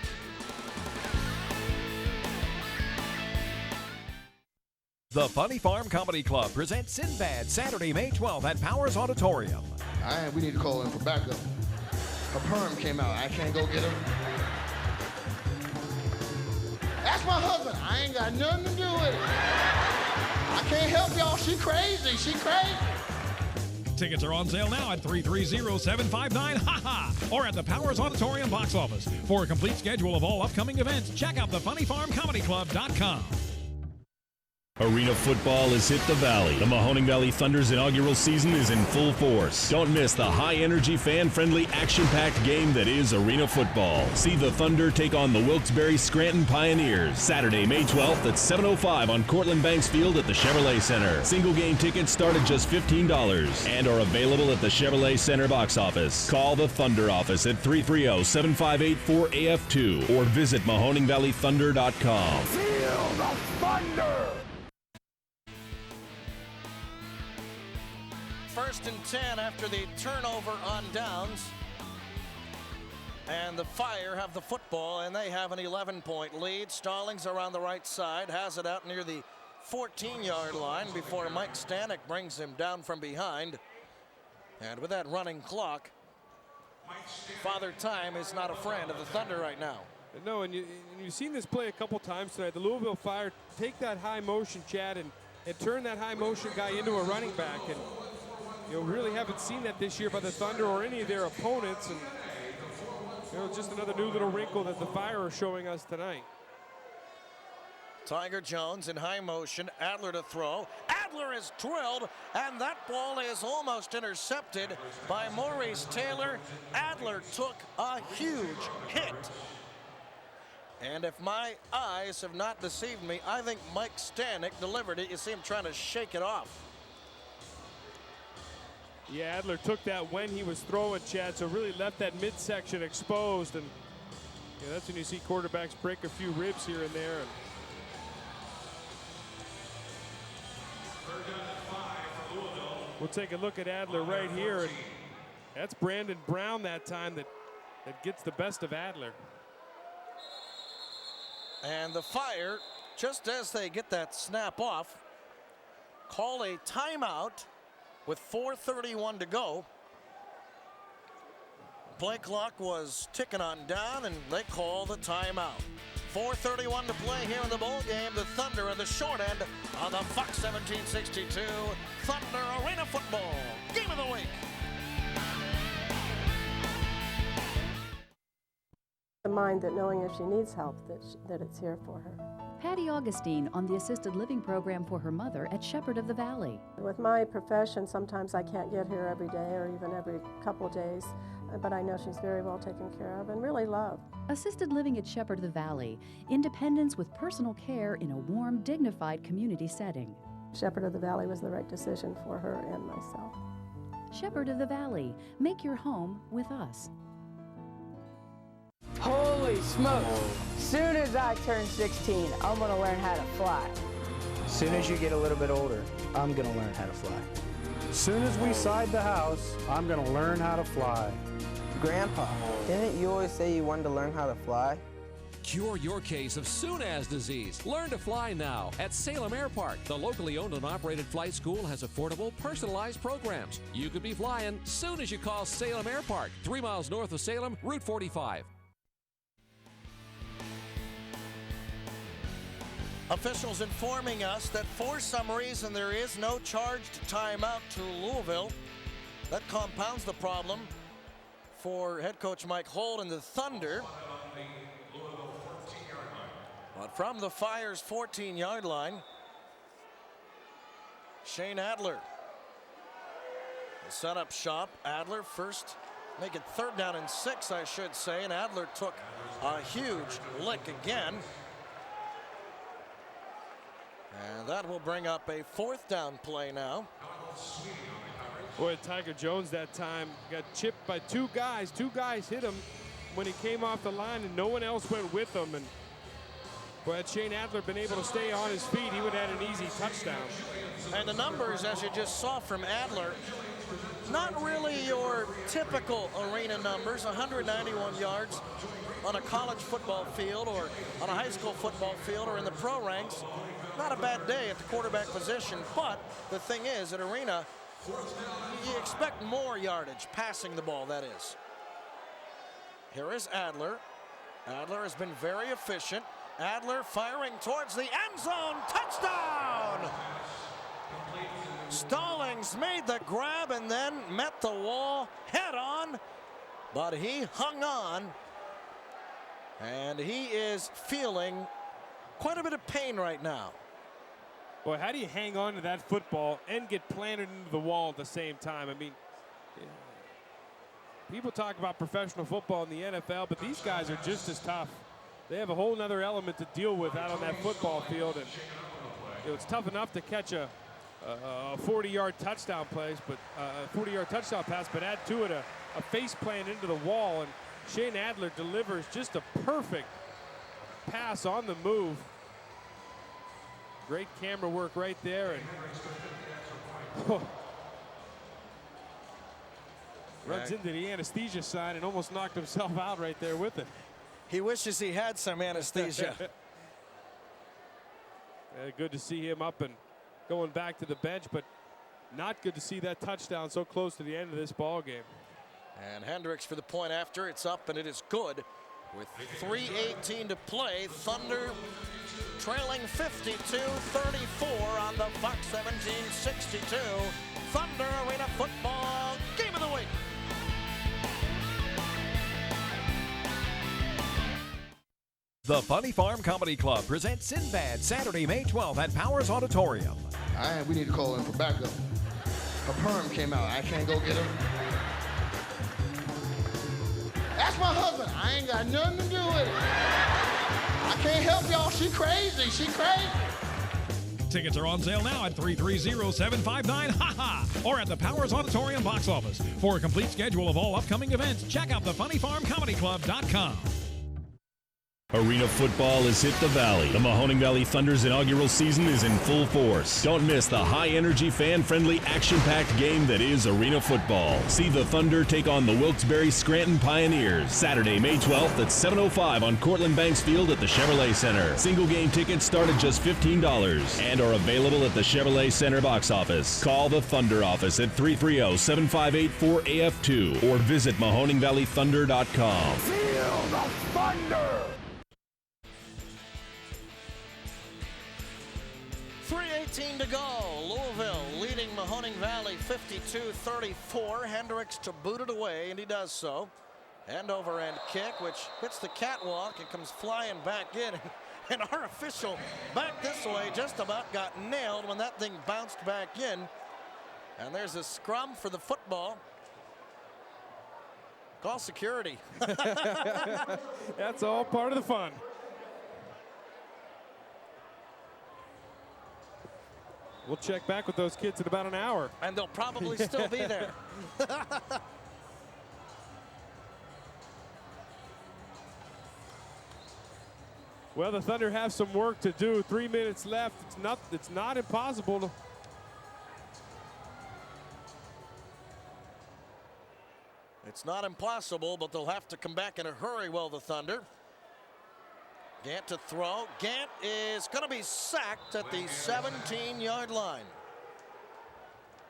The Funny Farm Comedy Club presents Sinbad Saturday, May 12th at Powers Auditorium. We need to call in for backup. A perm came out. I can't go get her. That's my husband. I ain't got nothing to do with it. I can't help y'all. She crazy. She crazy. Tickets are on sale now at 330-759 ha or at the Powers Auditorium box office. For a complete schedule of all upcoming events, check out thefunnyfarmcomedyclub.com. Arena football has hit the Valley. The Mahoning Valley Thunder's inaugural season is in full force. Don't miss the high-energy, fan-friendly, action-packed game that is arena football. See the Thunder take on the Wilkes-Barre Scranton Pioneers Saturday, May 12th at 7:05 on Cortland Banks Field at the Chevrolet Center. Single-game tickets start at just $15 and are available at the Chevrolet Center box office. Call the Thunder office at 330-7584-AF2 or visit MahoningValleyThunder.com. Feel the thunder! 1st and 10 after the turnover on downs. And the Fire have the football, and they have an 11-point lead. Stallings around the right side, has it out near the 14-yard line before Mike Stanek brings him down from behind. And with that running clock, Father Time is not a friend of the Thunder right now. No, and you've seen this play a couple times tonight. The Louisville Fire take that high motion, Chad, and turn that high motion guy into a running back. And you know, really haven't seen that this year by the Thunder or any of their opponents. And you know, just another new little wrinkle that the Fire are showing us tonight. Tiger Jones in high motion, Adler to throw. Adler is drilled, and that ball is almost intercepted by Maurice Taylor. Adler took a huge hit. And if my eyes have not deceived me, I think Mike Stanek delivered it. You see him trying to shake it off. Yeah, Adler took that when he was throwing, Chad, so really left that midsection exposed. And yeah, that's when you see quarterbacks break a few ribs here and there. We'll take a look at Adler right here, and that's Brandon Brown that time that gets the best of Adler. And the Fire, just as they get that snap off, call a timeout with 4:31 to go. Play clock was ticking on down, and they call the timeout. 4:31 to play here in the bowl game. The Thunder on the short end on the Fox 1762 Thunder Arena Football Game of the Week. Mind that knowing if she needs help, that it's here for her. Patty Augustine on the assisted living program for her mother at Shepherd of the Valley. With my profession, sometimes I can't get here every day or even every couple days, but I know she's very well taken care of and really loved. Assisted living at Shepherd of the Valley. Independence with personal care in a warm, dignified community setting. Shepherd of the Valley was the right decision for her and myself. Shepherd of the Valley. Make your home with us. Holy smokes! Soon as I turn 16, I'm gonna learn how to fly. As soon as you get a little bit older, I'm gonna learn how to fly. As soon as we side the house, I'm gonna learn how to fly. Grandpa, didn't you always say you wanted to learn how to fly? Cure your case of Soon-As disease. Learn to fly now at Salem Airpark. The locally owned and operated flight school has affordable, personalized programs. You could be flying soon as you call Salem Airpark, 3 miles north of Salem, Route 45. Officials informing us that for some reason there is no charged timeout to Louisville. That compounds the problem for head coach Mike Holt and the Thunder. But from the Fire's 14-yard line, Shane Adler. The setup shop. Adler first, make it 3rd down and 6, I should say, and Adler took a huge lick again. And that will bring up a 4th down play now. Boy, Tiger Jones that time got chipped by 2 guys. 2 guys hit him when he came off the line, and no one else went with him. And boy, had Shane Adler been able to stay on his feet, he would have had an easy touchdown. And the numbers, as you just saw from Adler, not really your typical arena numbers. 191 yards on a college football field or on a high school football field or in the pro ranks. Not a bad day at the quarterback position, but the thing is, at arena, you expect more yardage, passing the ball, that is. Here is Adler. Adler has been very efficient. Adler firing towards the end zone. Touchdown! Stallings made the grab and then met the wall head on, but he hung on, and he is feeling quite a bit of pain right now. Boy, how do you hang on to that football and get planted into the wall at the same time? I mean, people talk about professional football in the NFL, but these guys are just as tough. They have a whole nother element to deal with out on that football field, and it's tough enough to catch a 40-yard touchdown pass, but add to it a face plant into the wall, and Shane Adler delivers just a perfect pass on the move. Great camera work right there, and runs into the anesthesia sign and almost knocked himself out right there with it. He wishes he had some anesthesia. Good to see him up and going back to the bench, but not good to see that touchdown so close to the end of this ball game. And Hendricks for the point after. It's up, and it is good. With 3:18 to play, Thunder trailing 52-34 on the Fox 1762 Thunder Arena Football Game of the Week. The Funny Farm Comedy Club presents Sinbad Saturday, May 12th at Powers Auditorium. We need to call in for backup. A perm came out. I can't go get him. That's my husband. I ain't got nothing to do with it. I can't help y'all. She crazy. She crazy. Tickets are on sale now at 330-759-HA-HA or at the Powers Auditorium box office. For a complete schedule of all upcoming events, check out thefunnyfarmcomedyclub.com. Arena football has hit the Valley. The Mahoning Valley Thunder's inaugural season is in full force. Don't miss the high-energy, fan-friendly, action-packed game that is arena football. See the Thunder take on the Wilkes-Barre Scranton Pioneers Saturday, May 12th at 7:05 on Cortland Banks Field at the Chevrolet Center. Single game tickets start at just $15 and are available at the Chevrolet Center box office. Call the Thunder office at 330-7584-AF2 or visit MahoningValleyThunder.com. Feel the thunder! 3:18 to go. Louisville leading Mahoning Valley 52-34. Hendricks to boot it away, and he does so. End over end kick, which hits the catwalk and comes flying back in. And our official back this way just about got nailed when that thing bounced back in. And there's a scrum for the football. Call security. That's all part of the fun. We'll check back with those kids in about an hour. And they'll probably still be there. Well, the Thunder have some work to do. 3 minutes left. It's not impossible. It's not impossible, but they'll have to come back in a hurry, will the Thunder. Gant to throw. Gant is going to be sacked at the 17-yard line.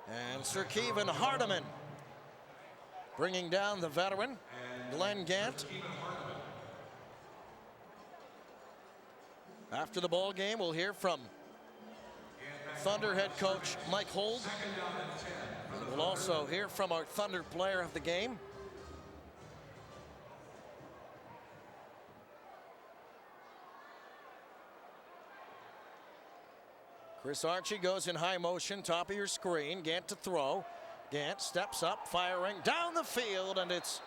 And Sir Kevin Hardiman bringing down the veteran, Glenn Gant. After the ball game, we'll hear from Thunder head coach Mike Hold. And we'll also hear from our Thunder player of the game. Chris Archie goes in high motion, top of your screen. Gant to throw. Gant steps up, firing down the field, and it's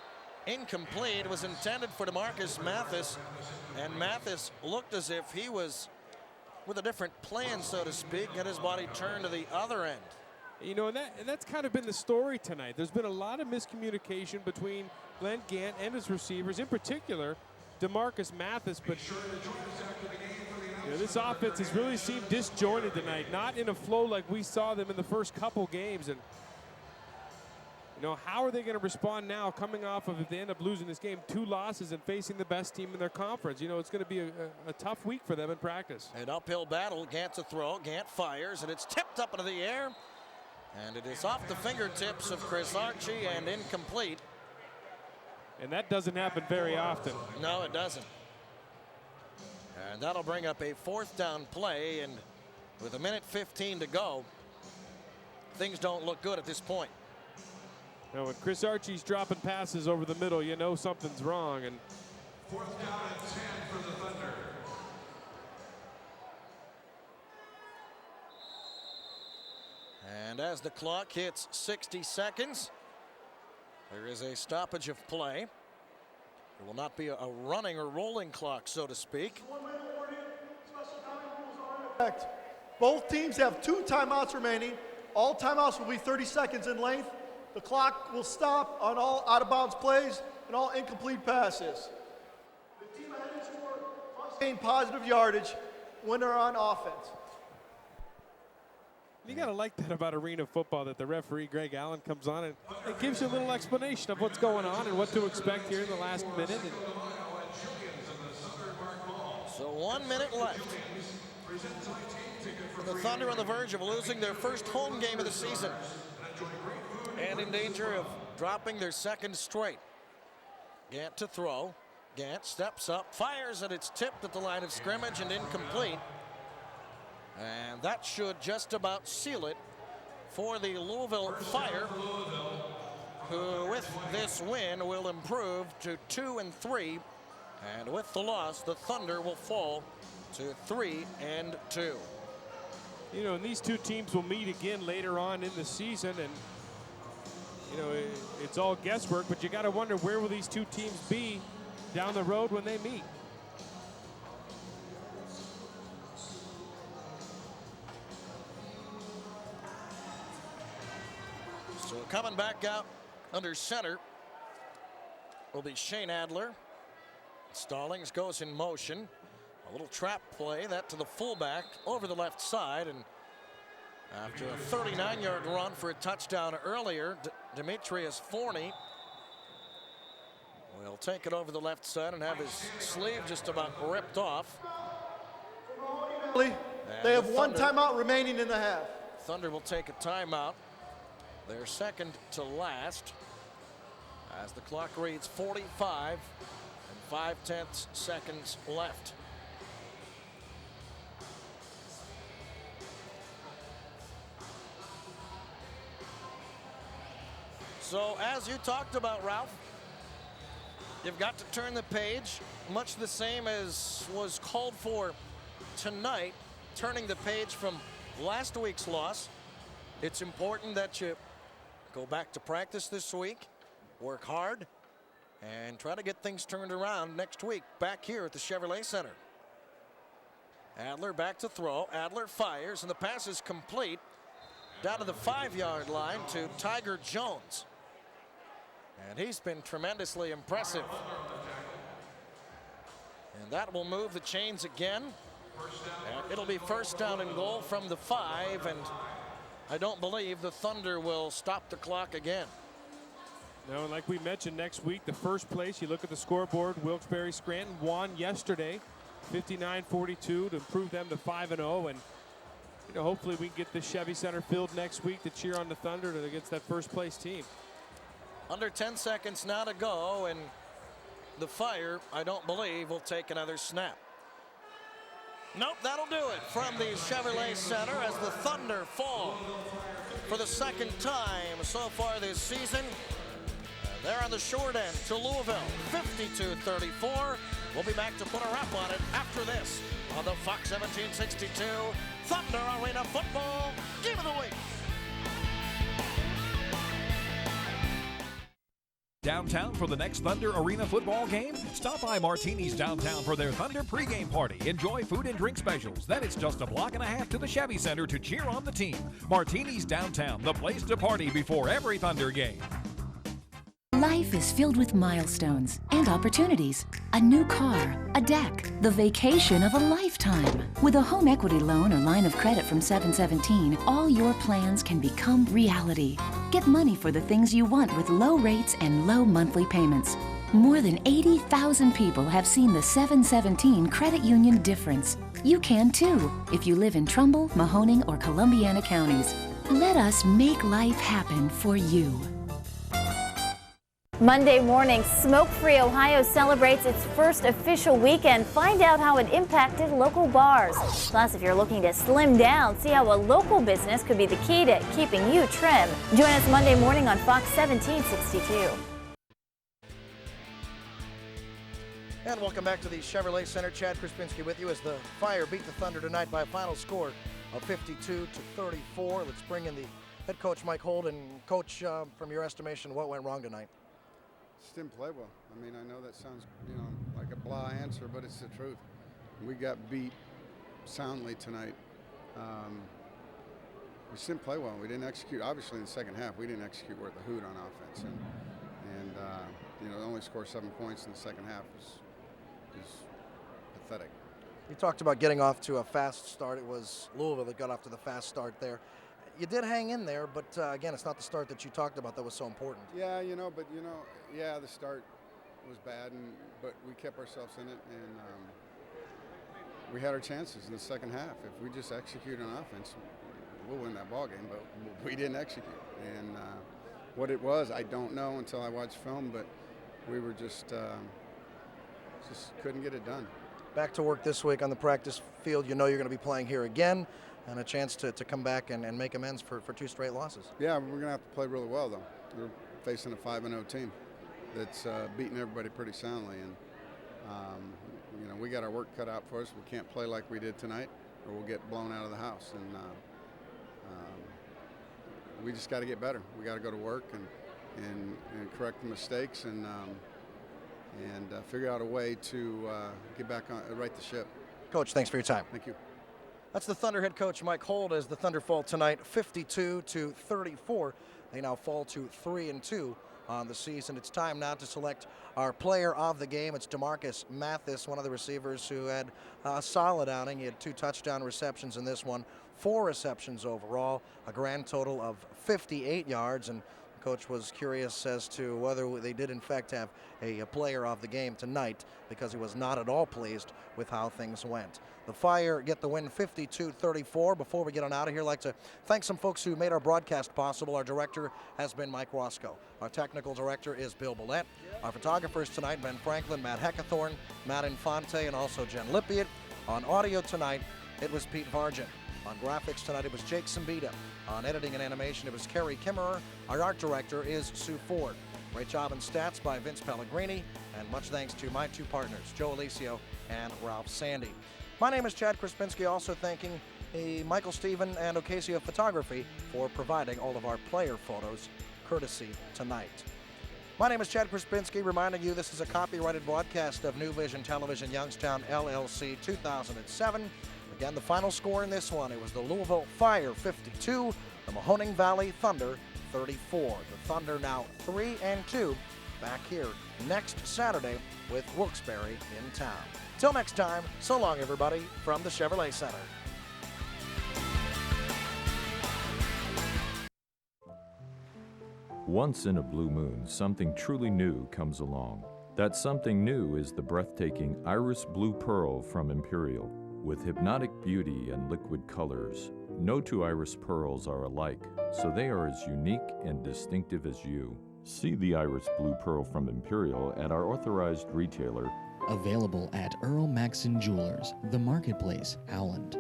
incomplete. It was intended for DeMarcus Mathis, and Mathis looked as if he was with a different plan, so to speak, get his body turned to the other end. You know, and that's kind of been the story tonight. There's been a lot of miscommunication between Glenn Gant and his receivers, in particular DeMarcus Mathis, but you know, this offense has really seemed disjointed tonight, not in a flow like we saw them in the first couple games. And you know, how are they going to respond now, coming off of, if they end up losing this game, 2 losses and facing the best team in their conference? You know, it's going to be a tough week for them in practice. An uphill battle. Gant to throw. Gant fires, and it's tipped up into the air. And it is off the fingertips of Chris Archie and incomplete. And that doesn't happen very often. No, it doesn't. And that'll bring up a 4th down play, and with 1:15 to go, things don't look good at this point. Now, when Chris Archie's dropping passes over the middle, you know something's wrong. And 4th down and 10 for the Thunder. And as the clock hits 60 seconds, there is a stoppage of play. There will not be a running or rolling clock, so to speak. Both teams have 2 timeouts remaining. All timeouts will be 30 seconds in length. The clock will stop on all out-of-bounds plays and all incomplete passes. The team ahead in score must gain positive yardage when they're on offense. You got to like that about arena football, that the referee, Greg Allen, comes on and it gives you a little explanation of what's going on and what to expect here in the last minute. So 1 minute left. The Thunder on the verge of losing their first home game of the season and in danger of dropping their 2nd straight. Gant to throw. Gant steps up, fires, and it's tipped at the line of scrimmage and incomplete. And that should just about seal it for the Louisville Fire, who with this win will improve to 2-3. And with the loss, the Thunder will fall to 3-2. You know, and these 2 teams will meet again later on in the season, and you know, it's all guesswork, but you got to wonder, where will these 2 teams be down the road when they meet? So coming back out under center will be Shane Adler. Stallings goes in motion. A little trap play, that to the fullback over the left side. And after a 39-yard run for a touchdown earlier, Demetrius Forney will take it over the left side and have his sleeve just about ripped off. They have one timeout remaining in the half. Thunder will take a timeout. Their second to last as the clock reads 45 and 5/10 seconds left. So as you talked about, Ralph, you've got to turn the page, much the same as was called for tonight, turning the page from last week's loss. It's important that you go back to practice this week, work hard, and try to get things turned around next week back here at the Chevrolet Center. Adler back to throw. Adler fires, and the pass is complete down to the 5-yard line to Tiger Jones. And he's been tremendously impressive. And that will move the chains again. And it'll be first down and goal from the 5, and I don't believe the Thunder will stop the clock again. No, and like we mentioned, next week, the first place, you look at the scoreboard, Wilkes-Barre-Scranton won yesterday, 59-42 to improve them to 5-0. And you know, hopefully we can get the Chevy Center filled next week to cheer on the Thunder against that first place team. Under 10 seconds now to go, and the Fire, I don't believe, will take another snap. Nope, that'll do it from the Chevrolet Center as the Thunder fall for the second time so far this season. They're on the short end to Louisville, 52-34. We'll be back to put a wrap on it after this on the Fox 1762 Thunder Arena Football Game of the Week. Downtown for the next Thunder Arena football game? Stop by Martini's downtown for their Thunder pregame party. Enjoy food and drink specials. Then it's just a block and a half to the Chevy Center to cheer on the team. Martini's downtown, the place to party before every Thunder game. Life is filled with milestones and opportunities. A new car, a deck, the vacation of a lifetime. With a home equity loan or line of credit from 717, all your plans can become reality. Get money for the things you want with low rates and low monthly payments. More than 80,000 people have seen the 717 credit union difference. You can too, if you live in Trumbull, Mahoning, or Columbiana counties. Let us make life happen for you. Monday morning, Smoke-Free Ohio celebrates its first official weekend. Find out how it impacted local bars. Plus, if you're looking to slim down, see how a local business could be the key to keeping you trim. Join us Monday morning on Fox 1762. And welcome back to the Chevrolet Center. Chad Krispinski with you as the Fire beat the Thunder tonight by a final score of 52-34. Let's bring in the head coach, Mike Holt. And Coach, from your estimation, what went wrong tonight? Just didn't play well. I mean, I know that sounds, like a blah answer, but it's the truth. We got beat soundly tonight. We just didn't play well. We didn't execute. Obviously, in the second half, we didn't execute worth a hoot on offense, and only score 7 points in the second half is pathetic. You talked about getting off to a fast start. It was Louisville that got off to the fast start there. You did hang in there, but again, it's not the start that you talked about that was so important. Yeah, the start was bad, but we kept ourselves in it, and we had our chances in the second half. If we just execute on offense, we'll win that ball game, but we didn't execute. And what it was, I don't know until I watch film, but we were just couldn't get it done. Back to work this week on the practice field. You know you're going to be playing here again, and a chance to come back and make amends for 2 straight losses. Yeah, we're going to have to play really well, though. We're facing a 5-0 team that's beating everybody pretty soundly, and we got our work cut out for us. We can't play like we did tonight, or we'll get blown out of the house. And we just got to get better. We got to go to work and correct the mistakes and figure out a way to get back on, right the ship. Coach, thanks for your time. Thank you. That's the Thunder head coach Mike Holt as the Thunder fall tonight 52-34. They now fall to 3-2 on the season. It's time now to select our player of the game. It's DeMarcus Mathis, one of the receivers who had a solid outing. He had 2 touchdown receptions in this one, 4 receptions overall, a grand total of 58 yards. And Coach was curious as to whether they did in fact have a player of the game tonight, because he was not at all pleased with how things went. The Fire get the win 52-34. Before we get on out of here, I'd like to thank some folks who made our broadcast possible. Our director has been Mike Roscoe. Our technical director is Bill Billette. Our photographers tonight, Ben Franklin, Matt Heckathorn, Matt Infante, and also Jen Lippiett. On audio tonight, it was Pete Vargin. On graphics tonight, it was Jake Simbita. On editing and animation, it was Kerry Kimmerer. Our art director is Sue Ford. Great job in stats by Vince Pellegrini, and much thanks to my 2 partners, Joe Alicio and Ralph Sandy. My name is Chad Krispinski, also thanking Michael Stephen and Ocasio Photography for providing all of our player photos, courtesy tonight. My name is Chad Krispinski, reminding you this is a copyrighted broadcast of New Vision Television Youngstown, LLC, 2007. Again, the final score in this one, it was the Louisville Fire 52, the Mahoning Valley Thunder 34. The Thunder now 3-2, back here next Saturday with Wilkes-Barre in town. Till next time, so long everybody from the Chevrolet Center. Once in a blue moon, something truly new comes along. That something new is the breathtaking Iris Blue Pearl from Imperial. With hypnotic beauty and liquid colors, no 2 Iris pearls are alike, so they are as unique and distinctive as you. See the Iris Blue Pearl from Imperial at our authorized retailer. Available at Earl Maxon Jewelers, The Marketplace, Howland.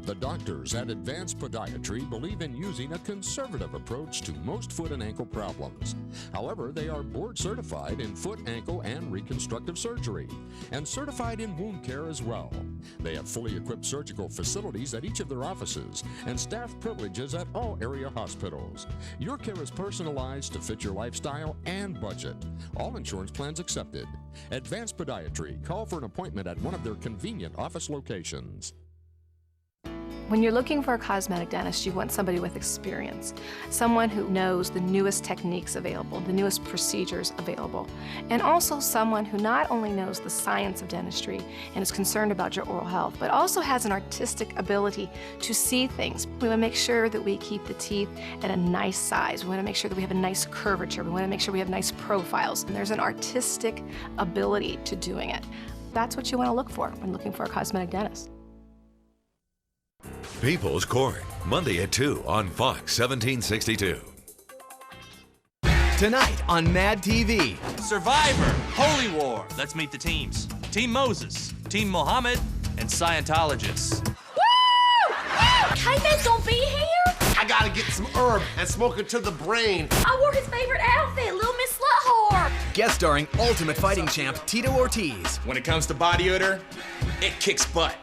The doctors at Advanced Podiatry believe in using a conservative approach to most foot and ankle problems. However, they are board certified in foot, ankle, and reconstructive surgery, and certified in wound care as well. They have fully equipped surgical facilities at each of their offices and staff privileges at all area hospitals. Your care is personalized to fit your lifestyle and budget. All insurance plans accepted. Advanced Podiatry. Call for an appointment at one of their convenient office locations. When you're looking for a cosmetic dentist, you want somebody with experience, someone who knows the newest techniques available, the newest procedures available, and also someone who not only knows the science of dentistry and is concerned about your oral health, but also has an artistic ability to see things. We want to make sure that we keep the teeth at a nice size. We want to make sure that we have a nice curvature. We want to make sure we have nice profiles, and there's an artistic ability to doing it. That's what you want to look for when looking for a cosmetic dentist. People's Court, Monday at 2 on Fox 1762. Tonight on Mad TV. Survivor, Holy War. Let's meet the teams. Team Moses, Team Mohammed, and Scientologists. Woo! K-Man's gonna be here? I gotta get some herb and smoke it to the brain. I wore his favorite outfit, Little Miss Sluthwhore. Guest starring Ultimate Fighting Champ Tito Ortiz. When it comes to body odor, it kicks butt.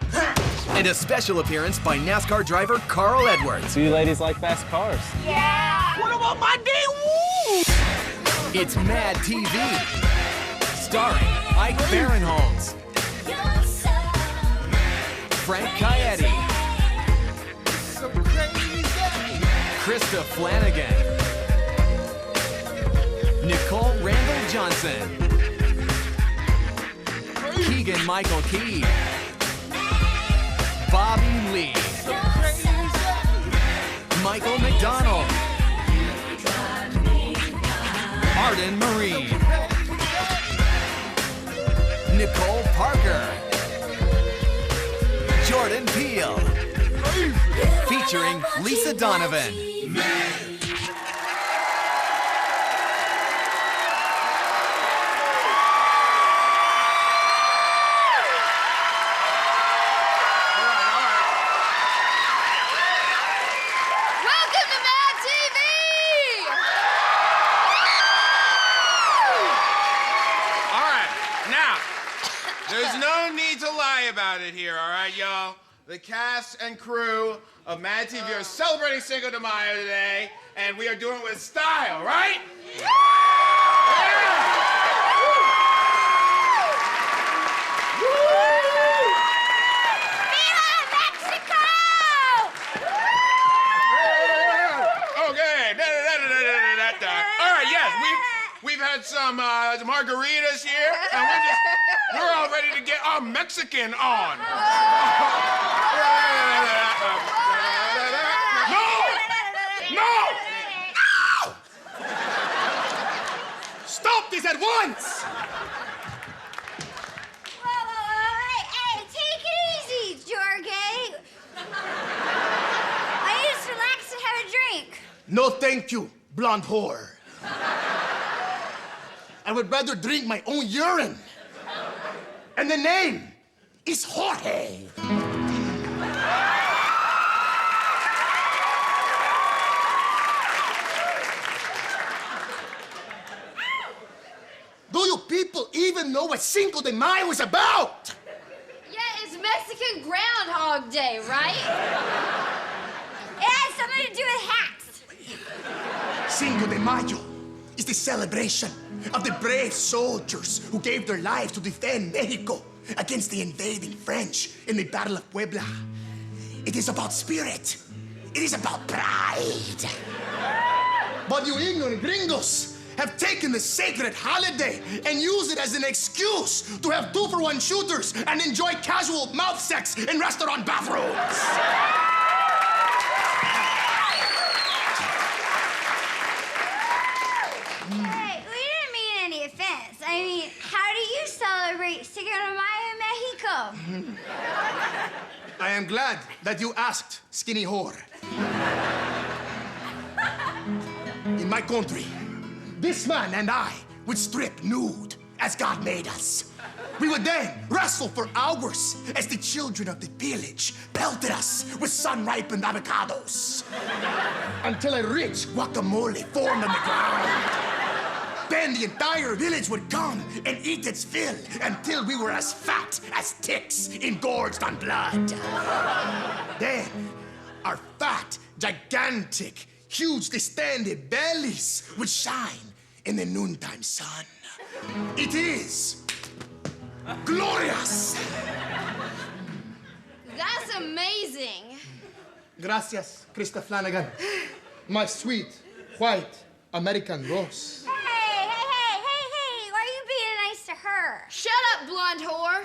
And a special appearance by NASCAR driver Carl Edwards. Do you ladies like fast cars? Yeah! What about my day? Woo! It's Mad TV. Starring Ike Barinholtz, Frank Caetti, Krista Flanagan, Nicole Randall Johnson, Keegan Michael Key, Bobby Lee, Michael McDonald, Arden Marie, Nicole Parker, Jordan Peele, featuring Lisa Donovan. About it here, all right, y'all? The cast and crew of Mad TV are celebrating Cinco de Mayo today, and we are doing it with style, right? Yeah! Viva Mexico! We've had some margaritas here, and we're all ready to get our Mexican on. No! Stop this at once! Hey, take it easy, Jorge. I need to relax and have a drink. No, thank you, blonde whore. I would rather drink my own urine. And the name is Jorge. Do you people even know what Cinco de Mayo is about? Yeah, it's Mexican Groundhog Day, right? It has something to do with hats. Cinco de Mayo is the celebration of the brave soldiers who gave their lives to defend Mexico against the invading French in the Battle of Puebla. It is about spirit. It is about pride. But you ignorant gringos have taken the sacred holiday and used it as an excuse to have 2-for-1 shooters and enjoy casual mouth sex in restaurant bathrooms. Hey, we didn't mean any offense. I mean, how do you celebrate Cinco de Mayo in Mexico? I am glad that you asked, skinny whore. In my country, this man and I would strip nude as God made us. We would then wrestle for hours as the children of the village pelted us with sun-ripened avocados until a rich guacamole formed on the ground. Then the entire village would come and eat its fill until we were as fat as ticks engorged on blood. Then our fat, gigantic, huge distended bellies would shine in the noontime sun. It is glorious. That's amazing. Gracias, Krista Flanagan. My sweet, white American rose. Hey, why are you being nice to her? Shut up, blonde whore.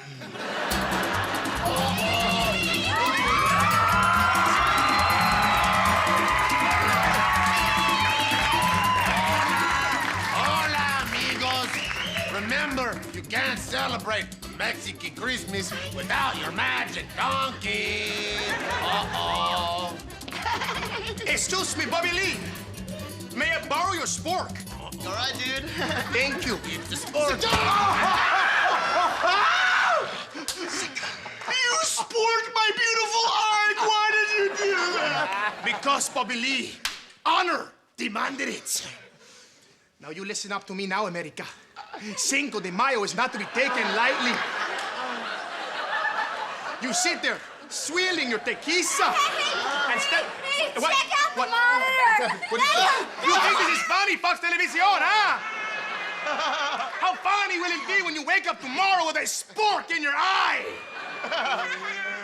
Remember, you can't celebrate Mexican Christmas without your magic donkey. Uh-oh. Excuse me, Bobby Lee. May I borrow your spork? All right, dude. Thank you. It's the spork. You sporked my beautiful eye. Why did you do that? Because, Bobby Lee, honor demanded it. Now you listen up to me now, America. Cinco de Mayo is not to be taken lightly. You sit there, swilling your tequila. And Check out the monitor. You think this is funny, Fox Televisión, huh? How funny will it be when you wake up tomorrow with a spork in your eye?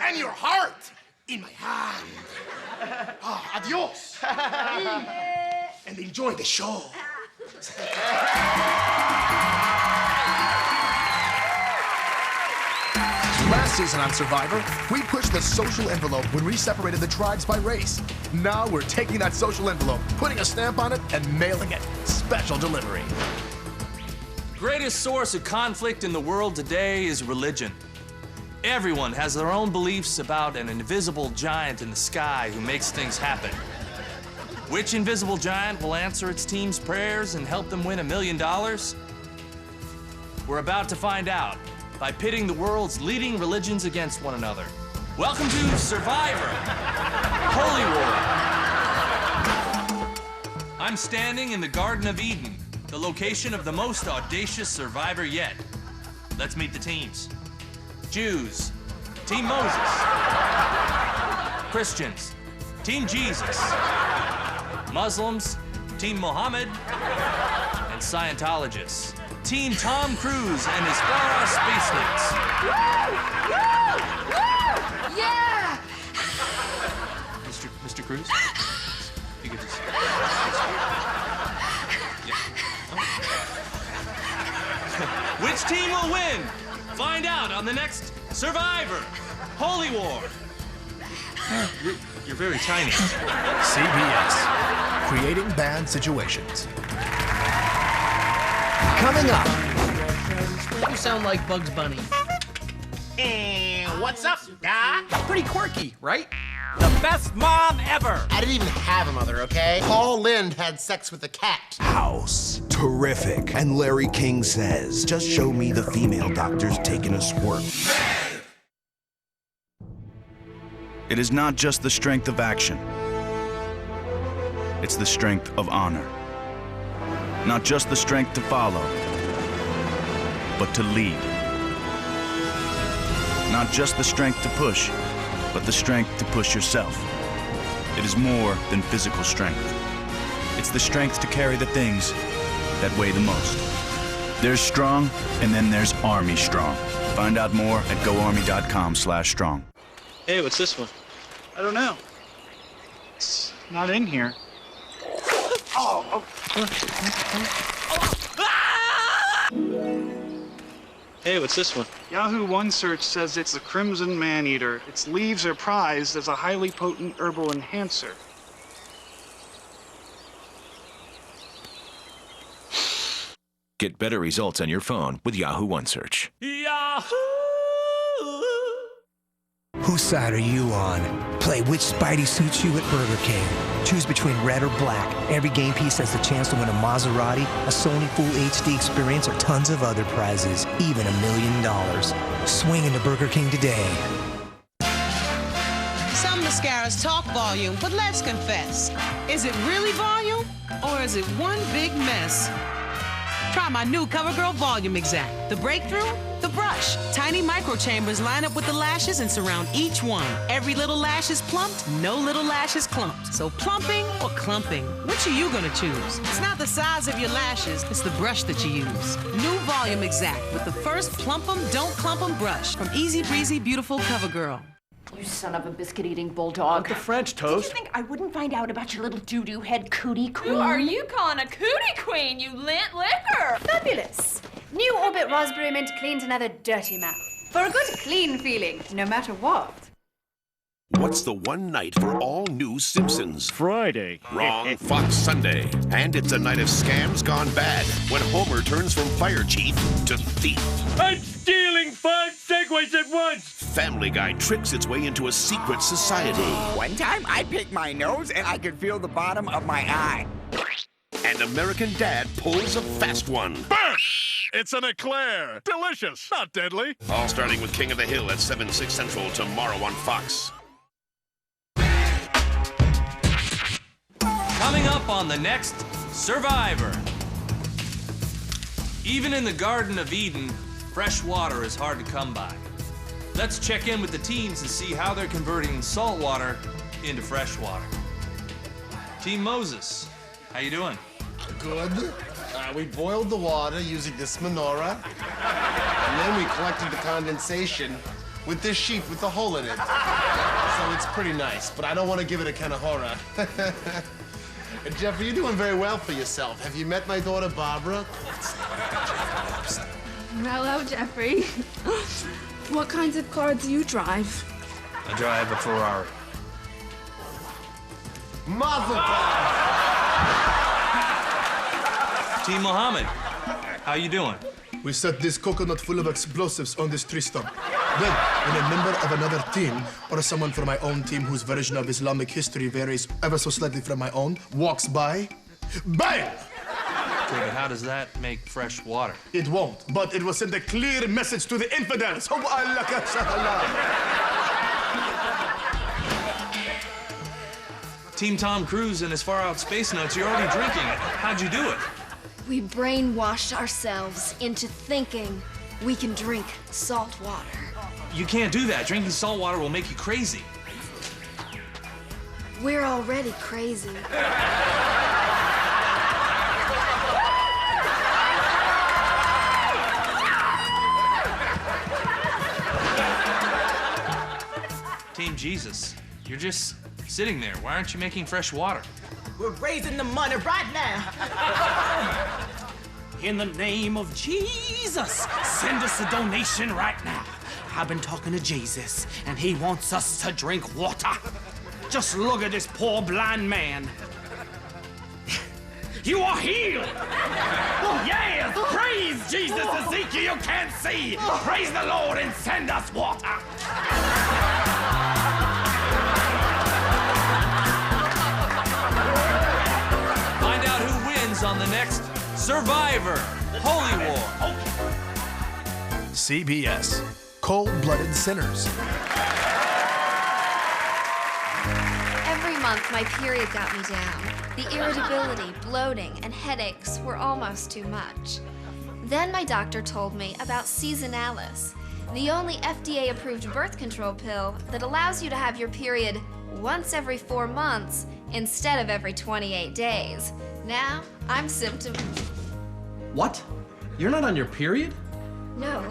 And your heart in my hand. Adios. And enjoy the show. Last season on Survivor, we pushed the social envelope when we separated the tribes by race. Now we're taking that social envelope, putting a stamp on it, and mailing it. Special delivery. Greatest source of conflict in the world today is religion. Everyone has their own beliefs about an invisible giant in the sky who makes things happen. Which invisible giant will answer its team's prayers and help them win $1 million? We're about to find out by pitting the world's leading religions against one another. Welcome to Survivor, Holy War. I'm standing in the Garden of Eden, the location of the most audacious survivor yet. Let's meet the teams. Jews, Team Moses. Christians, Team Jesus. Muslims, Team Mohammed. And Scientologists, Team Tom Cruise and his far-off space nuts. Yeah! Mr. Cruise? You could just... Which team will win? Find out on the next Survivor. Holy War. You're very tiny. CBS, creating bad situations. Coming up. You sound like Bugs Bunny. What's up, Doc? Pretty quirky, right? The best mom ever. I didn't even have a mother, okay? Paul Lynde had sex with a cat. House. Terrific. And Larry King says, just show me the female doctors taking a squirt. It is not just the strength of action. It's the strength of honor. Not just the strength to follow, but to lead. Not just the strength to push, but the strength to push yourself. It is more than physical strength. It's the strength to carry the things that weigh the most. There's strong, and then there's Army Strong. Find out more at goarmy.com/strong. Hey, what's this one? I don't know. It's not in here. Hey, what's this one? Yahoo OneSearch says it's the Crimson Maneater. Its leaves are prized as a highly potent herbal enhancer. Get better results on your phone with Yahoo OneSearch. Yahoo! Whose side are you on? Play which Spidey suits you at Burger King. Choose between red or black. Every game piece has the chance to win a Maserati, a Sony Full HD experience, or tons of other prizes, even $1 million. Swing into Burger King today. Some mascaras talk volume, but let's confess. Is it really volume, or is it one big mess? Try my new CoverGirl Volume Exact. The breakthrough? The brush. Tiny microchambers line up with the lashes and surround each one. Every little lash is plumped, no little lash is clumped. So plumping or clumping, which are you gonna choose? It's not the size of your lashes, it's the brush that you use. New Volume Exact with the first plump 'em, don't clump 'em brush from Easy Breezy Beautiful CoverGirl. You son of a biscuit-eating bulldog. The French toast. Did you think I wouldn't find out about your little doo-doo head cootie queen? Who are you calling a cootie queen, you lint liquor? Fabulous. New Orbit Raspberry Mint cleans another dirty mouth. For a good, clean feeling, no matter what. What's the one night for all new Simpsons? Friday. Wrong. Fox Sunday. And it's a night of scams gone bad when Homer turns from fire chief to thief. I'm stealing 5 Segways at once! Family Guy tricks its way into a secret society. One time I picked my nose and I could feel the bottom of my eye. And American Dad pulls a fast one. Bursh! It's an eclair. Delicious, not deadly. All starting with King of the Hill at 7/6 Central tomorrow on Fox. Coming up on the next Survivor. Even in the Garden of Eden, fresh water is hard to come by. Let's check in with the teams and see how they're converting salt water into fresh water. Team Moses, how you doing? Good. We boiled the water using this menorah, and then we collected the condensation with this sheet with the hole in it. So it's pretty nice, but I don't want to give it a kind of horror. Jeffrey, you're doing very well for yourself. Have you met my daughter, Barbara? Hello, Jeffrey. What kinds of car do you drive? I drive a Ferrari. Team Mohammed, how you doing? We set this coconut full of explosives on this tree stump. Then, when a member of another team, or someone from my own team whose version of Islamic history varies ever so slightly from my own, walks by, bang! Okay, but how does that make fresh water? It won't, but it will send a clear message to the infidels. Team Tom Cruise and his Far Out Space Notes, you're already drinking it. How'd you do it? We brainwashed ourselves into thinking we can drink salt water. You can't do that. Drinking salt water will make you crazy. We're already crazy. Team Jesus, you're just sitting there. Why aren't you making fresh water? We're raising the money right now. In the name of Jesus, send us a donation right now. I've been talking to Jesus, and he wants us to drink water. Just look at this poor blind man. You are healed! Oh, yes! Praise Jesus, Ezekiel, you can't see! Praise the Lord and send us water! Find out who wins on the next Survivor Holy War. CBS, Cold-Blooded Sinners. Every month, my period got me down. The irritability, bloating, and headaches were almost too much. Then my doctor told me about Seasonalis, the only FDA-approved birth control pill that allows you to have your period once every 4 months instead of every 28 days. Now, I'm symptom... What? You're not on your period? No.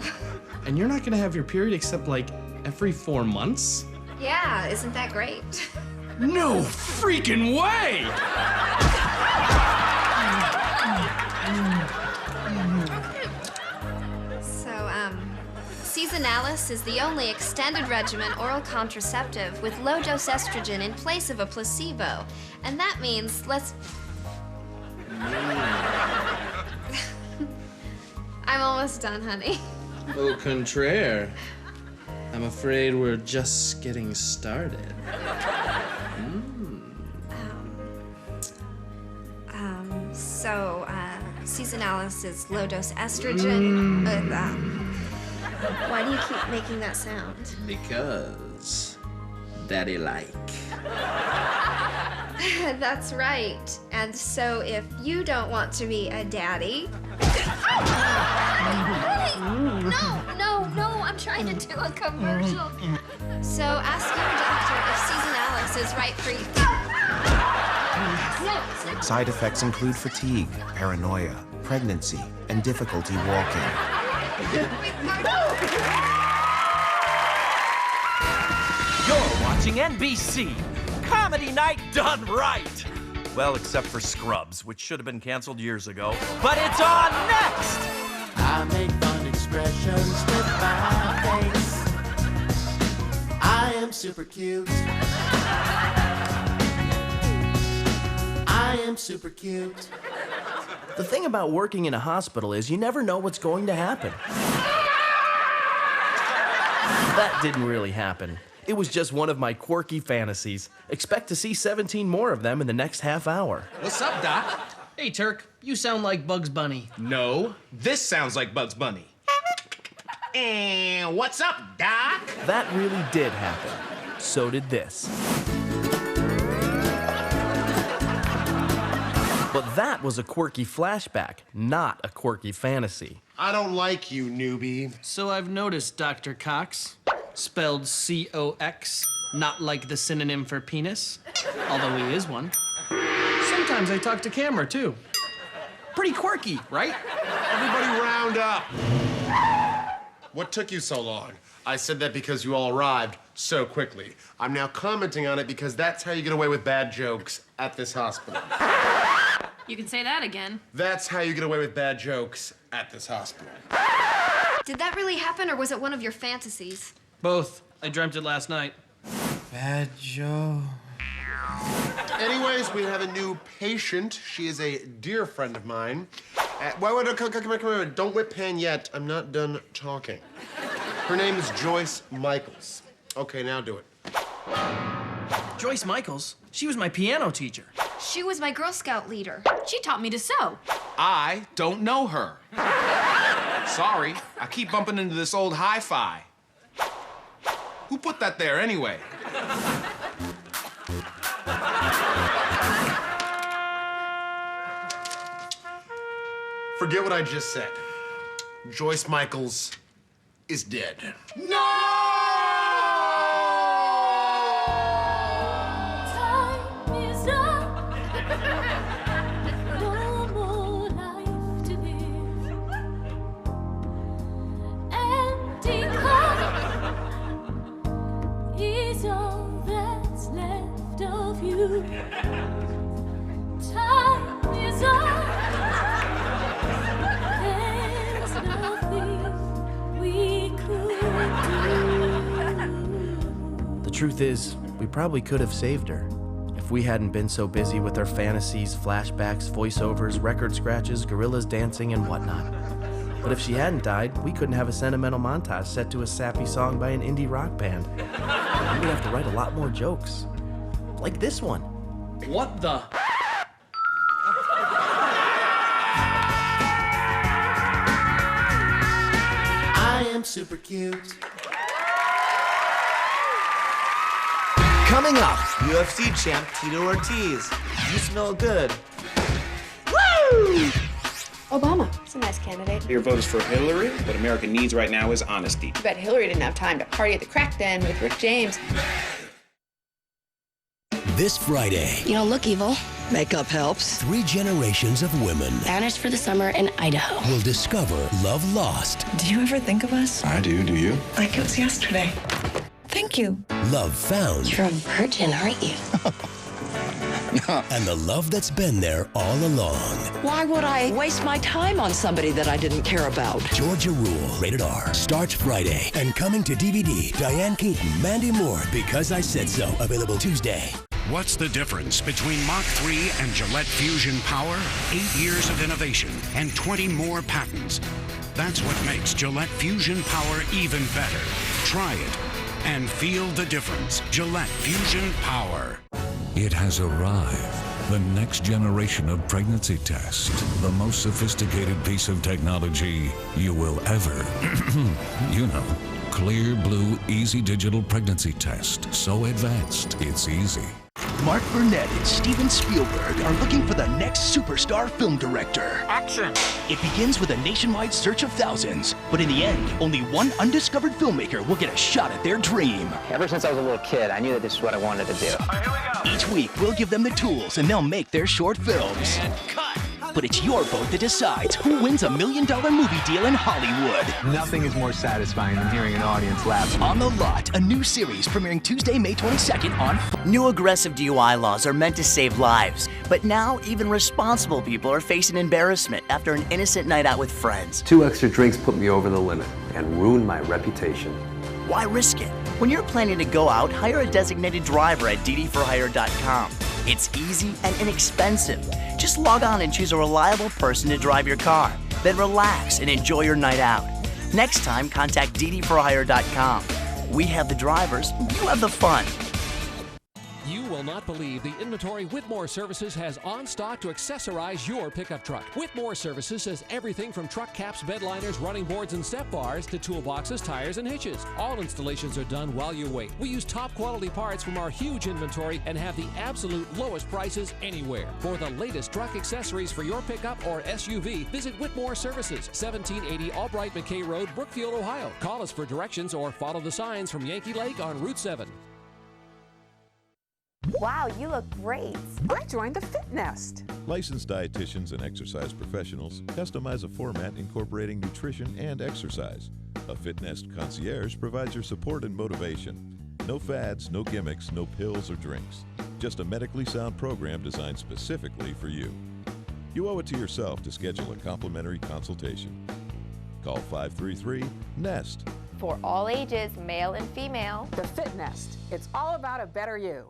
And you're not gonna have your period except like every 4 months? Yeah, isn't that great? No freaking way! So, Seasonalis is the only extended regimen oral contraceptive with low-dose estrogen in place of a placebo. And that means less... I'm almost done, honey. Au contraire. I'm afraid we're just getting started. So, Seasonalis is low-dose estrogen. Why do you keep making that sound? Because daddy like. That's right. And so if you don't want to be a daddy... No, I'm trying to do a commercial. So ask your doctor if Seasonalis is right for you. Side effects include fatigue, paranoia, pregnancy, and difficulty walking. You're watching NBC. Comedy night done right. Well, except for Scrubs, which should have been canceled years ago. But it's on next! I make fun expressions with my face. I am super cute. I am super cute. The thing about working in a hospital is you never know what's going to happen. That didn't really happen. It was just one of my quirky fantasies. Expect to see 17 more of them in the next half hour. What's up, Doc? Hey, Turk, you sound like Bugs Bunny. No, this sounds like Bugs Bunny. And what's up, Doc? That really did happen. So did this. But that was a quirky flashback, not a quirky fantasy. I don't like you, newbie. So I've noticed, Dr. Cox. Spelled C-O-X, not like the synonym for penis, although he is one. Sometimes I talk to camera, too. Pretty quirky, right? Everybody round up. What took you so long? I said that because you all arrived so quickly. I'm now commenting on it because that's how you get away with bad jokes at this hospital. You can say that again. That's how you get away with bad jokes at this hospital. Did that really happen, or was it one of your fantasies? Both. I dreamt it last night. Bad joke. Anyways, we have a new patient. She is a dear friend of mine. Wait, come here. Don't whip pan yet. I'm not done talking. Her name is Joyce Michaels. Okay, now do it. Joyce Michaels? She was my piano teacher. She was my Girl Scout leader. She taught me to sew. I don't know her. Sorry, I keep bumping into this old hi-fi. Who put that there anyway? Forget what I just said. Joyce Michaels is dead. No! Time is up. No more life to live. Empty cup is all that's left of you. Time is up. Truth is, we probably could have saved her if we hadn't been so busy with our fantasies, flashbacks, voiceovers, record scratches, gorillas dancing, and whatnot. But if she hadn't died, we couldn't have a sentimental montage set to a sappy song by an indie rock band. We would have to write a lot more jokes. Like this one. What the? I am super cute. Coming up, UFC champ Tito Ortiz. You smell good. Woo! Obama. It's a nice candidate. Your vote is for Hillary. What America needs right now is honesty. I bet Hillary didn't have time to party at the crack den with Rick James. This Friday. You don't look evil. Makeup helps. 3 generations of women Banished for the summer in Idaho. will discover love lost. Do you ever think of us? I do you? Like it was yesterday. Thank you. Love found. You're a virgin, aren't you? And the love that's been there all along. Why would I waste my time on somebody that I didn't care about? Georgia Rule, rated R, starts Friday. And coming to DVD, Diane Keaton, Mandy Moore, Because I Said So, available Tuesday. What's the difference between Mach 3 and Gillette Fusion Power? 8 years of innovation and 20 more patents. That's what makes Gillette Fusion Power even better. Try it and feel the difference. Gillette Fusion Power. It has arrived. The next generation of pregnancy test. The most sophisticated piece of technology you will ever, you know, Clear Blue Easy Digital Pregnancy Test. So advanced, it's easy. Mark Burnett and Steven Spielberg are looking for the next superstar film director. Action! It begins with a nationwide search of thousands, but in the end, only one undiscovered filmmaker will get a shot at their dream. Ever since I was a little kid, I knew that this is what I wanted to do. Each week, we'll give them the tools and they'll make their short films. And cut! But it's your vote that decides who wins $1 million movie deal in Hollywood. Nothing is more satisfying than hearing an audience laugh. On the Lot, a new series premiering Tuesday, May 22nd on New aggressive DUI laws are meant to save lives, but now even responsible people are facing embarrassment after an innocent night out with friends. 2 extra drinks put me over the limit and ruined my reputation. Why risk it? When you're planning to go out, hire a designated driver at ddforhire.com. It's easy and inexpensive. Just log on and choose a reliable person to drive your car. Then relax and enjoy your night out. Next time, contact ddforhire.com. We have the drivers, you have the fun. You will not believe the inventory Whitmore Services has on stock to accessorize your pickup truck. Whitmore Services has everything from truck caps, bed liners, running boards, and step bars to toolboxes, tires, and hitches. All installations are done while you wait. We use top quality parts from our huge inventory and have the absolute lowest prices anywhere. For the latest truck accessories for your pickup or SUV, visit Whitmore Services, 1780 Albright McKay Road, Brookfield, Ohio. Call us for directions or follow the signs from Yankee Lake on Route 7. Wow, you look great. I joined the Fit Nest. Licensed dietitians and exercise professionals customize a format incorporating nutrition and exercise. A Fit Nest concierge provides your support and motivation. No fads, no gimmicks, no pills or drinks. Just a medically sound program designed specifically for you. You owe it to yourself to schedule a complimentary consultation. Call 533-NEST. For all ages, male and female. The Fit Nest. It's all about a better you.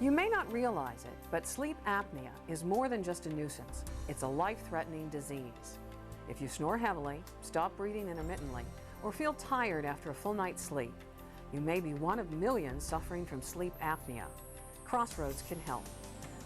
You may not realize it, but sleep apnea is more than just a nuisance. It's a life-threatening disease. If you snore heavily, stop breathing intermittently, or feel tired after a full night's sleep, you may be one of millions suffering from sleep apnea. Crossroads can help.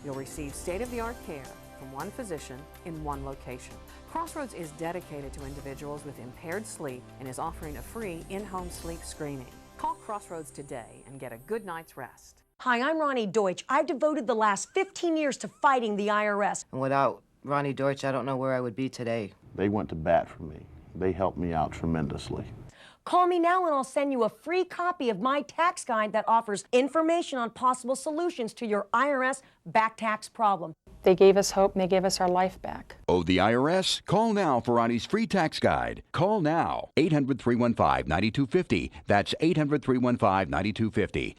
You'll receive state-of-the-art care from one physician in one location. Crossroads is dedicated to individuals with impaired sleep and is offering a free in-home sleep screening. Call Crossroads today and get a good night's rest. Hi, I'm Ronnie Deutsch. I've devoted the last 15 years to fighting the IRS. Without Ronnie Deutsch, I don't know where I would be today. They went to bat for me. They helped me out tremendously. Call me now and I'll send you a free copy of my tax guide that offers information on possible solutions to your IRS back tax problem. They gave us hope and they gave us our life back. Oh, the IRS? Call now for Ronnie's free tax guide. Call now. 800-315-9250. That's 800-315-9250.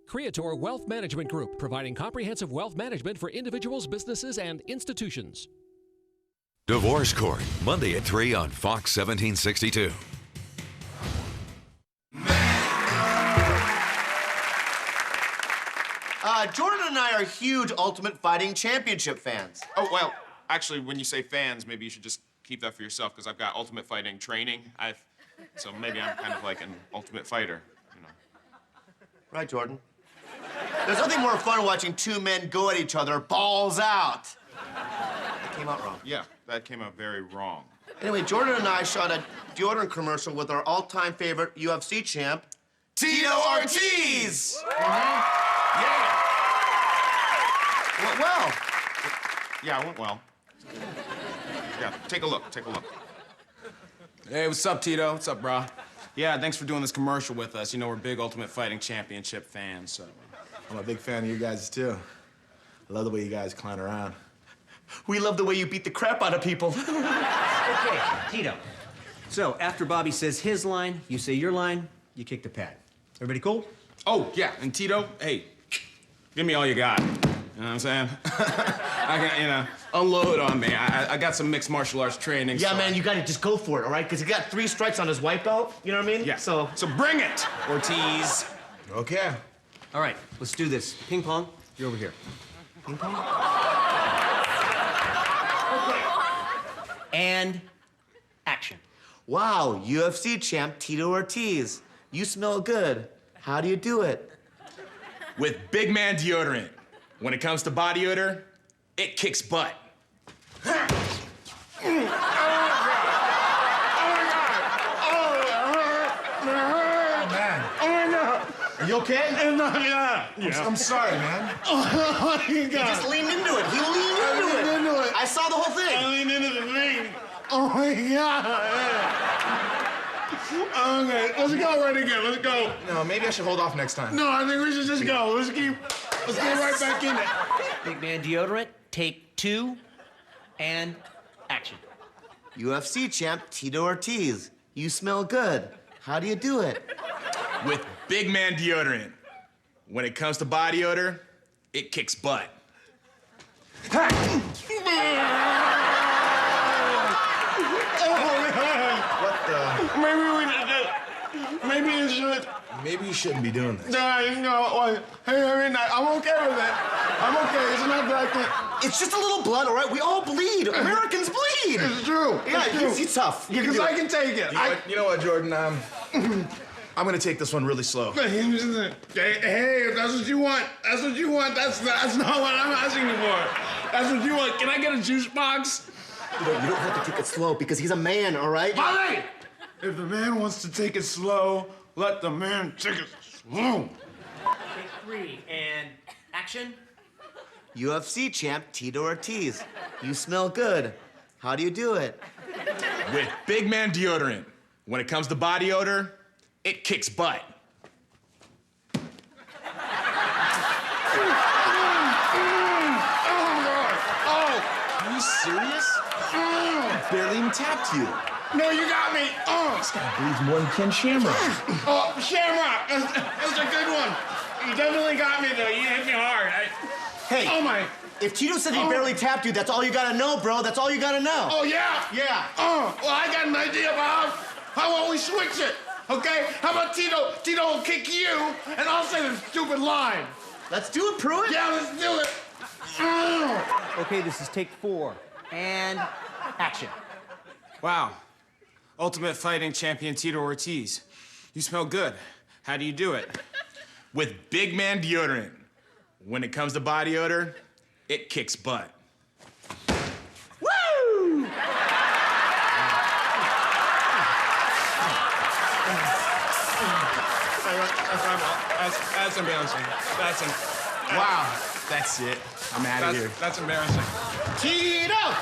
Creator Wealth Management Group, providing comprehensive wealth management for individuals, businesses, and institutions. Divorce Court, Monday at 3 on Fox 1762. Jordan and I are huge Ultimate Fighting Championship fans. Oh, well, actually, when you say fans, maybe you should just keep that for yourself, because I've got Ultimate Fighting training. So maybe I'm kind of like an ultimate fighter, you know. Right, Jordan? There's nothing more fun watching two men go at each other, balls out. That came out wrong. Yeah, that came out very wrong. Anyway, Jordan and I shot a deodorant commercial with our all-time favorite UFC champ, Tito Ortiz! Yeah! Went well. Yeah, it went well. Yeah, take a look. Hey, what's up, Tito? What's up, bro? Yeah, thanks for doing this commercial with us. You know, we're big Ultimate Fighting Championship fans, so. I'm a big fan of you guys, too. I love the way you guys clown around. We love the way you beat the crap out of people. Okay, Tito. So, after Bobby says his line, you say your line, you kick the pad. Everybody cool? Oh, yeah, and Tito, hey, give me all you got. You know what I'm saying? I can, unload on me. I got some mixed martial arts training. Yeah, so man, you gotta just go for it, all right? Because he got 3 strikes on his white belt, you know what I mean? Yeah. So bring it, Ortiz. Okay. All right, let's do this. Ping pong, you're over here. Ping pong? Okay. And action. Wow, UFC champ Tito Ortiz. You smell good. How do you do it? With big man deodorant. When it comes to body odor, it kicks butt. Are you okay? I'm sorry, man. Oh, he just leaned into it. He leaned into it. I saw the whole thing. I leaned into the thing. Oh, my God. Okay, let's go right again. Let's go. No, maybe I should hold off next time. No, I think we should just go. Let's get right back in it. Big man deodorant, take 2, and action. UFC champ Tito Ortiz. You smell good. How do you do it? With big man deodorant. When it comes to body odor, it kicks butt. Maybe you shouldn't be doing this. No, hey, I'm okay with it. I'm okay. It's not that. It's just a little blood, all right? We all bleed. Americans bleed. It's true. Yeah, it's true. he's tough. Because I can take it. You know what, Jordan? I'm gonna take this one really slow. Hey, if that's what you want, that's what you want. That's not what I'm asking you for. That's what you want. Can I get a juice box? You don't have to take it slow because he's a man, all right? Bobby! If the man wants to take it slow, let the man take it slow. Take 3, and action. UFC champ Tito Ortiz. You smell good. How do you do it? With big man deodorant. When it comes to body odor, it kicks butt. Are you serious? I barely even tapped you. No, you got me. This guy bleeds more than Ken Shamrock. Oh, Shamrock. That's a good one. You definitely got me, though. You hit me hard. Hey. Oh, my. If Tito said he barely tapped you, that's all you gotta know, bro. That's all you gotta know. Oh, yeah? Yeah. Well, I got an idea about how about we switch it, okay? How about Tito will kick you, and I'll say the stupid line. Let's do it, Pruitt. Yeah, let's do it. Okay, this is take 4, and action. Wow. Ultimate Fighting Champion Tito Ortiz. You smell good. How do you do it? With big man deodorant. When it comes to body odor, it kicks butt. Woo! That's embarrassing. Wow, that's it. I'm out of here. That's embarrassing. Tito!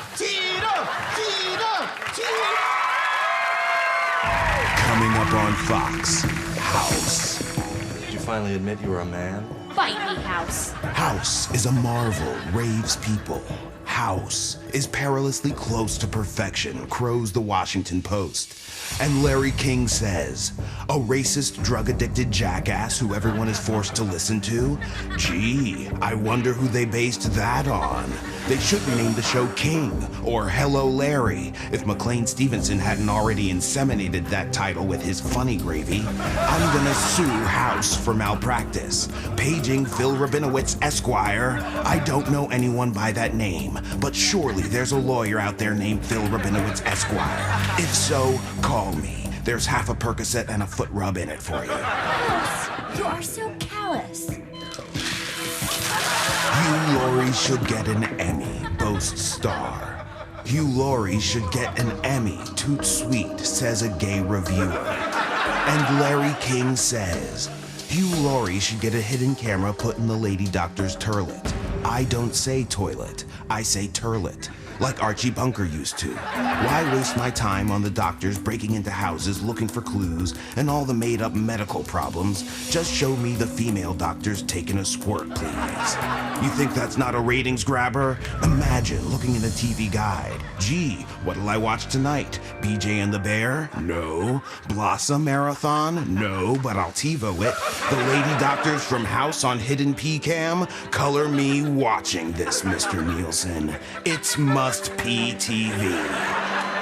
Coming up on Fox, House. Did you finally admit you were a man? Fight me, House. House is a marvel, raves people. House is perilously close to perfection, crows the Washington Post. And Larry King says, a racist, drug-addicted jackass who everyone is forced to listen to? Gee, I wonder who they based that on. They shouldn't name the show King or Hello Larry if McLean Stevenson hadn't already inseminated that title with his funny gravy. I'm gonna sue House for malpractice. Paging Phil Rabinowitz, Esquire. I don't know anyone by that name, but surely there's a lawyer out there named Phil Rabinowitz, Esquire. If so, call me. There's half a Percocet and a foot rub in it for you. House, you are so callous. Hugh Laurie should get an Emmy, boasts Star. Hugh Laurie should get an Emmy, toot sweet, says a gay reviewer. And Larry King says, Hugh Laurie should get a hidden camera put in the lady doctor's turlet. I don't say toilet, I say turlet. Like Archie Bunker used to. Why waste my time on the doctors breaking into houses looking for clues and all the made-up medical problems? Just show me the female doctors taking a squirt, please. You think that's not a ratings grabber? Imagine looking in a TV guide. Gee, what'll I watch tonight? BJ and the Bear? No. Blossom Marathon? No, but I'll TiVo it. The lady doctors from House on Hidden P-Cam? Color me watching this, Mr. Nielsen. It's must-pee TV.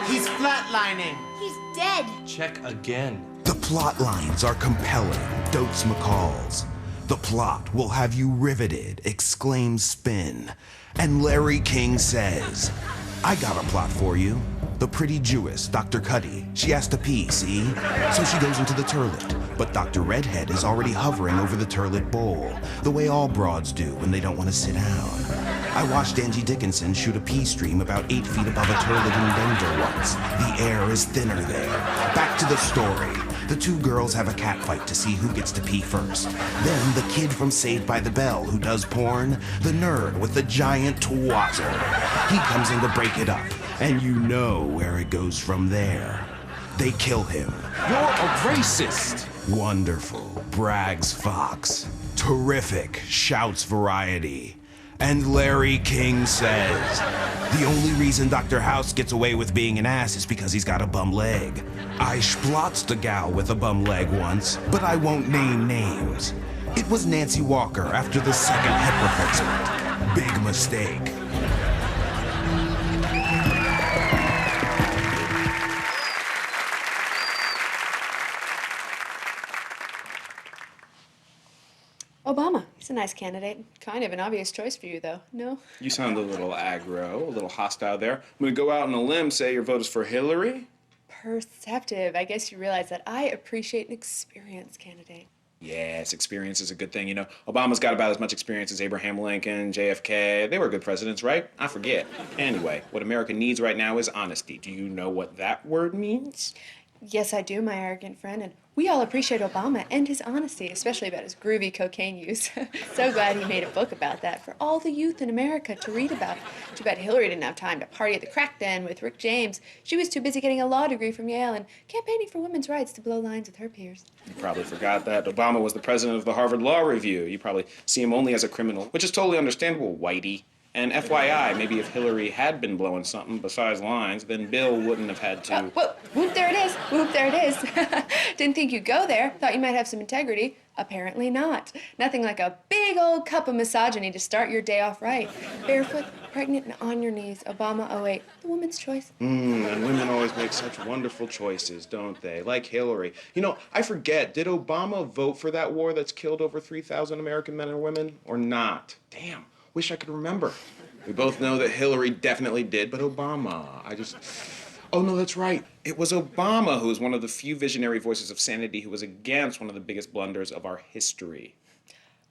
He's flatlining. He's dead. Check again. The plot lines are compelling, Dotes McCall's. The plot will have you riveted, exclaims Spin. And Larry King says, I got a plot for you. The pretty Jewess, Dr. Cuddy, she has to pee, see? So she goes into the turlet. But Dr. Redhead is already hovering over the turlet bowl, the way all broads do when they don't want to sit down. I watched Angie Dickinson shoot a pee stream about 8 feet above a turlet in Denver once. The air is thinner there. Back to the story. The two girls have a catfight to see who gets to pee first. Then the kid from Saved by the Bell who does porn, the nerd with the giant twazzer. He comes in to break it up, and you know where it goes from there. They kill him. You're a racist. Wonderful, brags Fox. Terrific, shouts Variety. And Larry King says, the only reason Dr. House gets away with being an ass is because he's got a bum leg. I splotzed a gal with a bum leg once, but I won't name names. It was Nancy Walker after the second hip replacement. Big mistake. Obama. He's a nice candidate. Kind of an obvious choice for you, though. No? You sound a little aggro, a little hostile there. I'm gonna go out on a limb, say your vote is for Hillary? Perceptive. I guess you realize that I appreciate an experienced candidate. Yes, experience is a good thing. You know, Obama's got about as much experience as Abraham Lincoln, JFK. They were good presidents, right? I forget. Anyway, what America needs right now is honesty. Do you know what that word means? Yes, I do, my arrogant friend, and we all appreciate Obama and his honesty, especially about his groovy cocaine use. So glad he made a book about that for all the youth in America to read about. Too bad Hillary didn't have time to party at the crack den with Rick James. She was too busy getting a law degree from Yale and campaigning for women's rights to blow lines with her peers. You probably forgot that Obama was the president of the Harvard Law Review. You probably see him only as a criminal, which is totally understandable, whitey. And FYI, maybe if Hillary had been blowing something besides lines, then Bill wouldn't have had to... Whoop, there it is. Whoop, there it is. Didn't think you'd go there. Thought you might have some integrity. Apparently not. Nothing like a big old cup of misogyny to start your day off right. Barefoot, pregnant, and on your knees. Obama 08. The woman's choice. And women always make such wonderful choices, don't they? Like Hillary. You know, I forget, did Obama vote for that war that's killed over 3,000 American men and women, or not? Damn. Wish I could remember. We both know that Hillary definitely did, but Obama, oh no, that's right. It was Obama who was one of the few visionary voices of sanity who was against one of the biggest blunders of our history.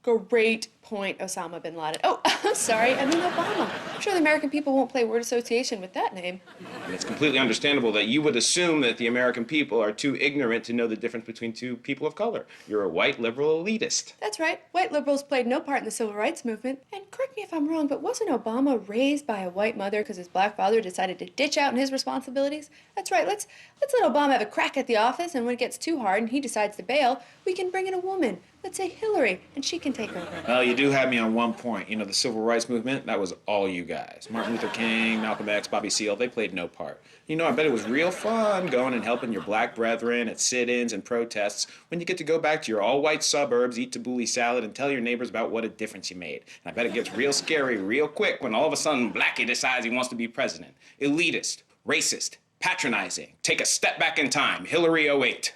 Great point, Osama bin Laden. Oh, I'm sorry, I mean Obama. I'm sure the American people won't play word association with that name. And it's completely understandable that you would assume that the American people are too ignorant to know the difference between two people of color. You're a white liberal elitist. That's right. White liberals played no part in the civil rights movement. And correct me if I'm wrong, but wasn't Obama raised by a white mother because his black father decided to ditch out in his responsibilities? That's right. Let's let Obama have a crack at the office, and when it gets too hard and he decides to bail, we can bring in a woman. Let's say Hillary, and she can take over. Well, you do have me on one point. You know, the civil rights movement, that was all you guys. Martin Luther King, Malcolm X, Bobby Seale, they played no part. You know, I bet it was real fun going and helping your black brethren at sit-ins and protests when you get to go back to your all-white suburbs, eat tabbouleh salad, and tell your neighbors about what a difference you made. And I bet it gets real scary real quick when all of a sudden Blackie decides he wants to be president. Elitist, racist, patronizing. Take a step back in time. Hillary 08.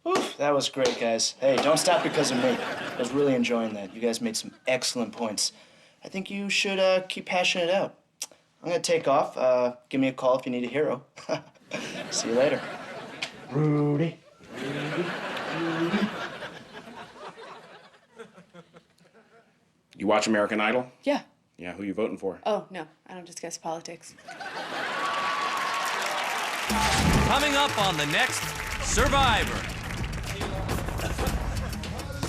Oof, that was great, guys. Hey, don't stop because of me. I was really enjoying that. You guys made some excellent points. I think you should keep hashing it out. I'm gonna take off. Give me a call if you need a hero. See you later. Rudy. You watch American Idol? Yeah. Yeah, who you voting for? Oh, no, I don't discuss politics. Coming up on the next Survivor.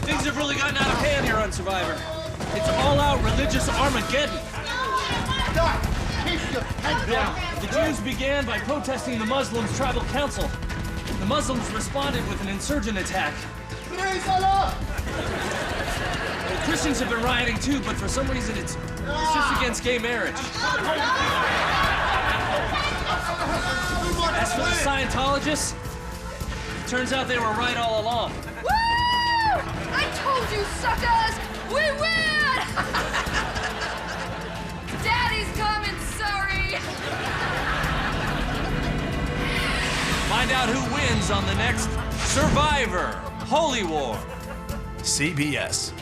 Things have really gotten out of hand here on Survivor. It's all-out religious Armageddon. Doc, keep your head down. The Jews began by protesting the Muslims' tribal council. The Muslims responded with an insurgent attack. Praise Allah! The Christians have been rioting too, but for some reason it's just against gay marriage. As for the Scientologists, it turns out they were right all along. Woo! I told you, suckers! We win! Daddy's coming, sorry! Find out who wins on the next Survivor Holy War. CBS.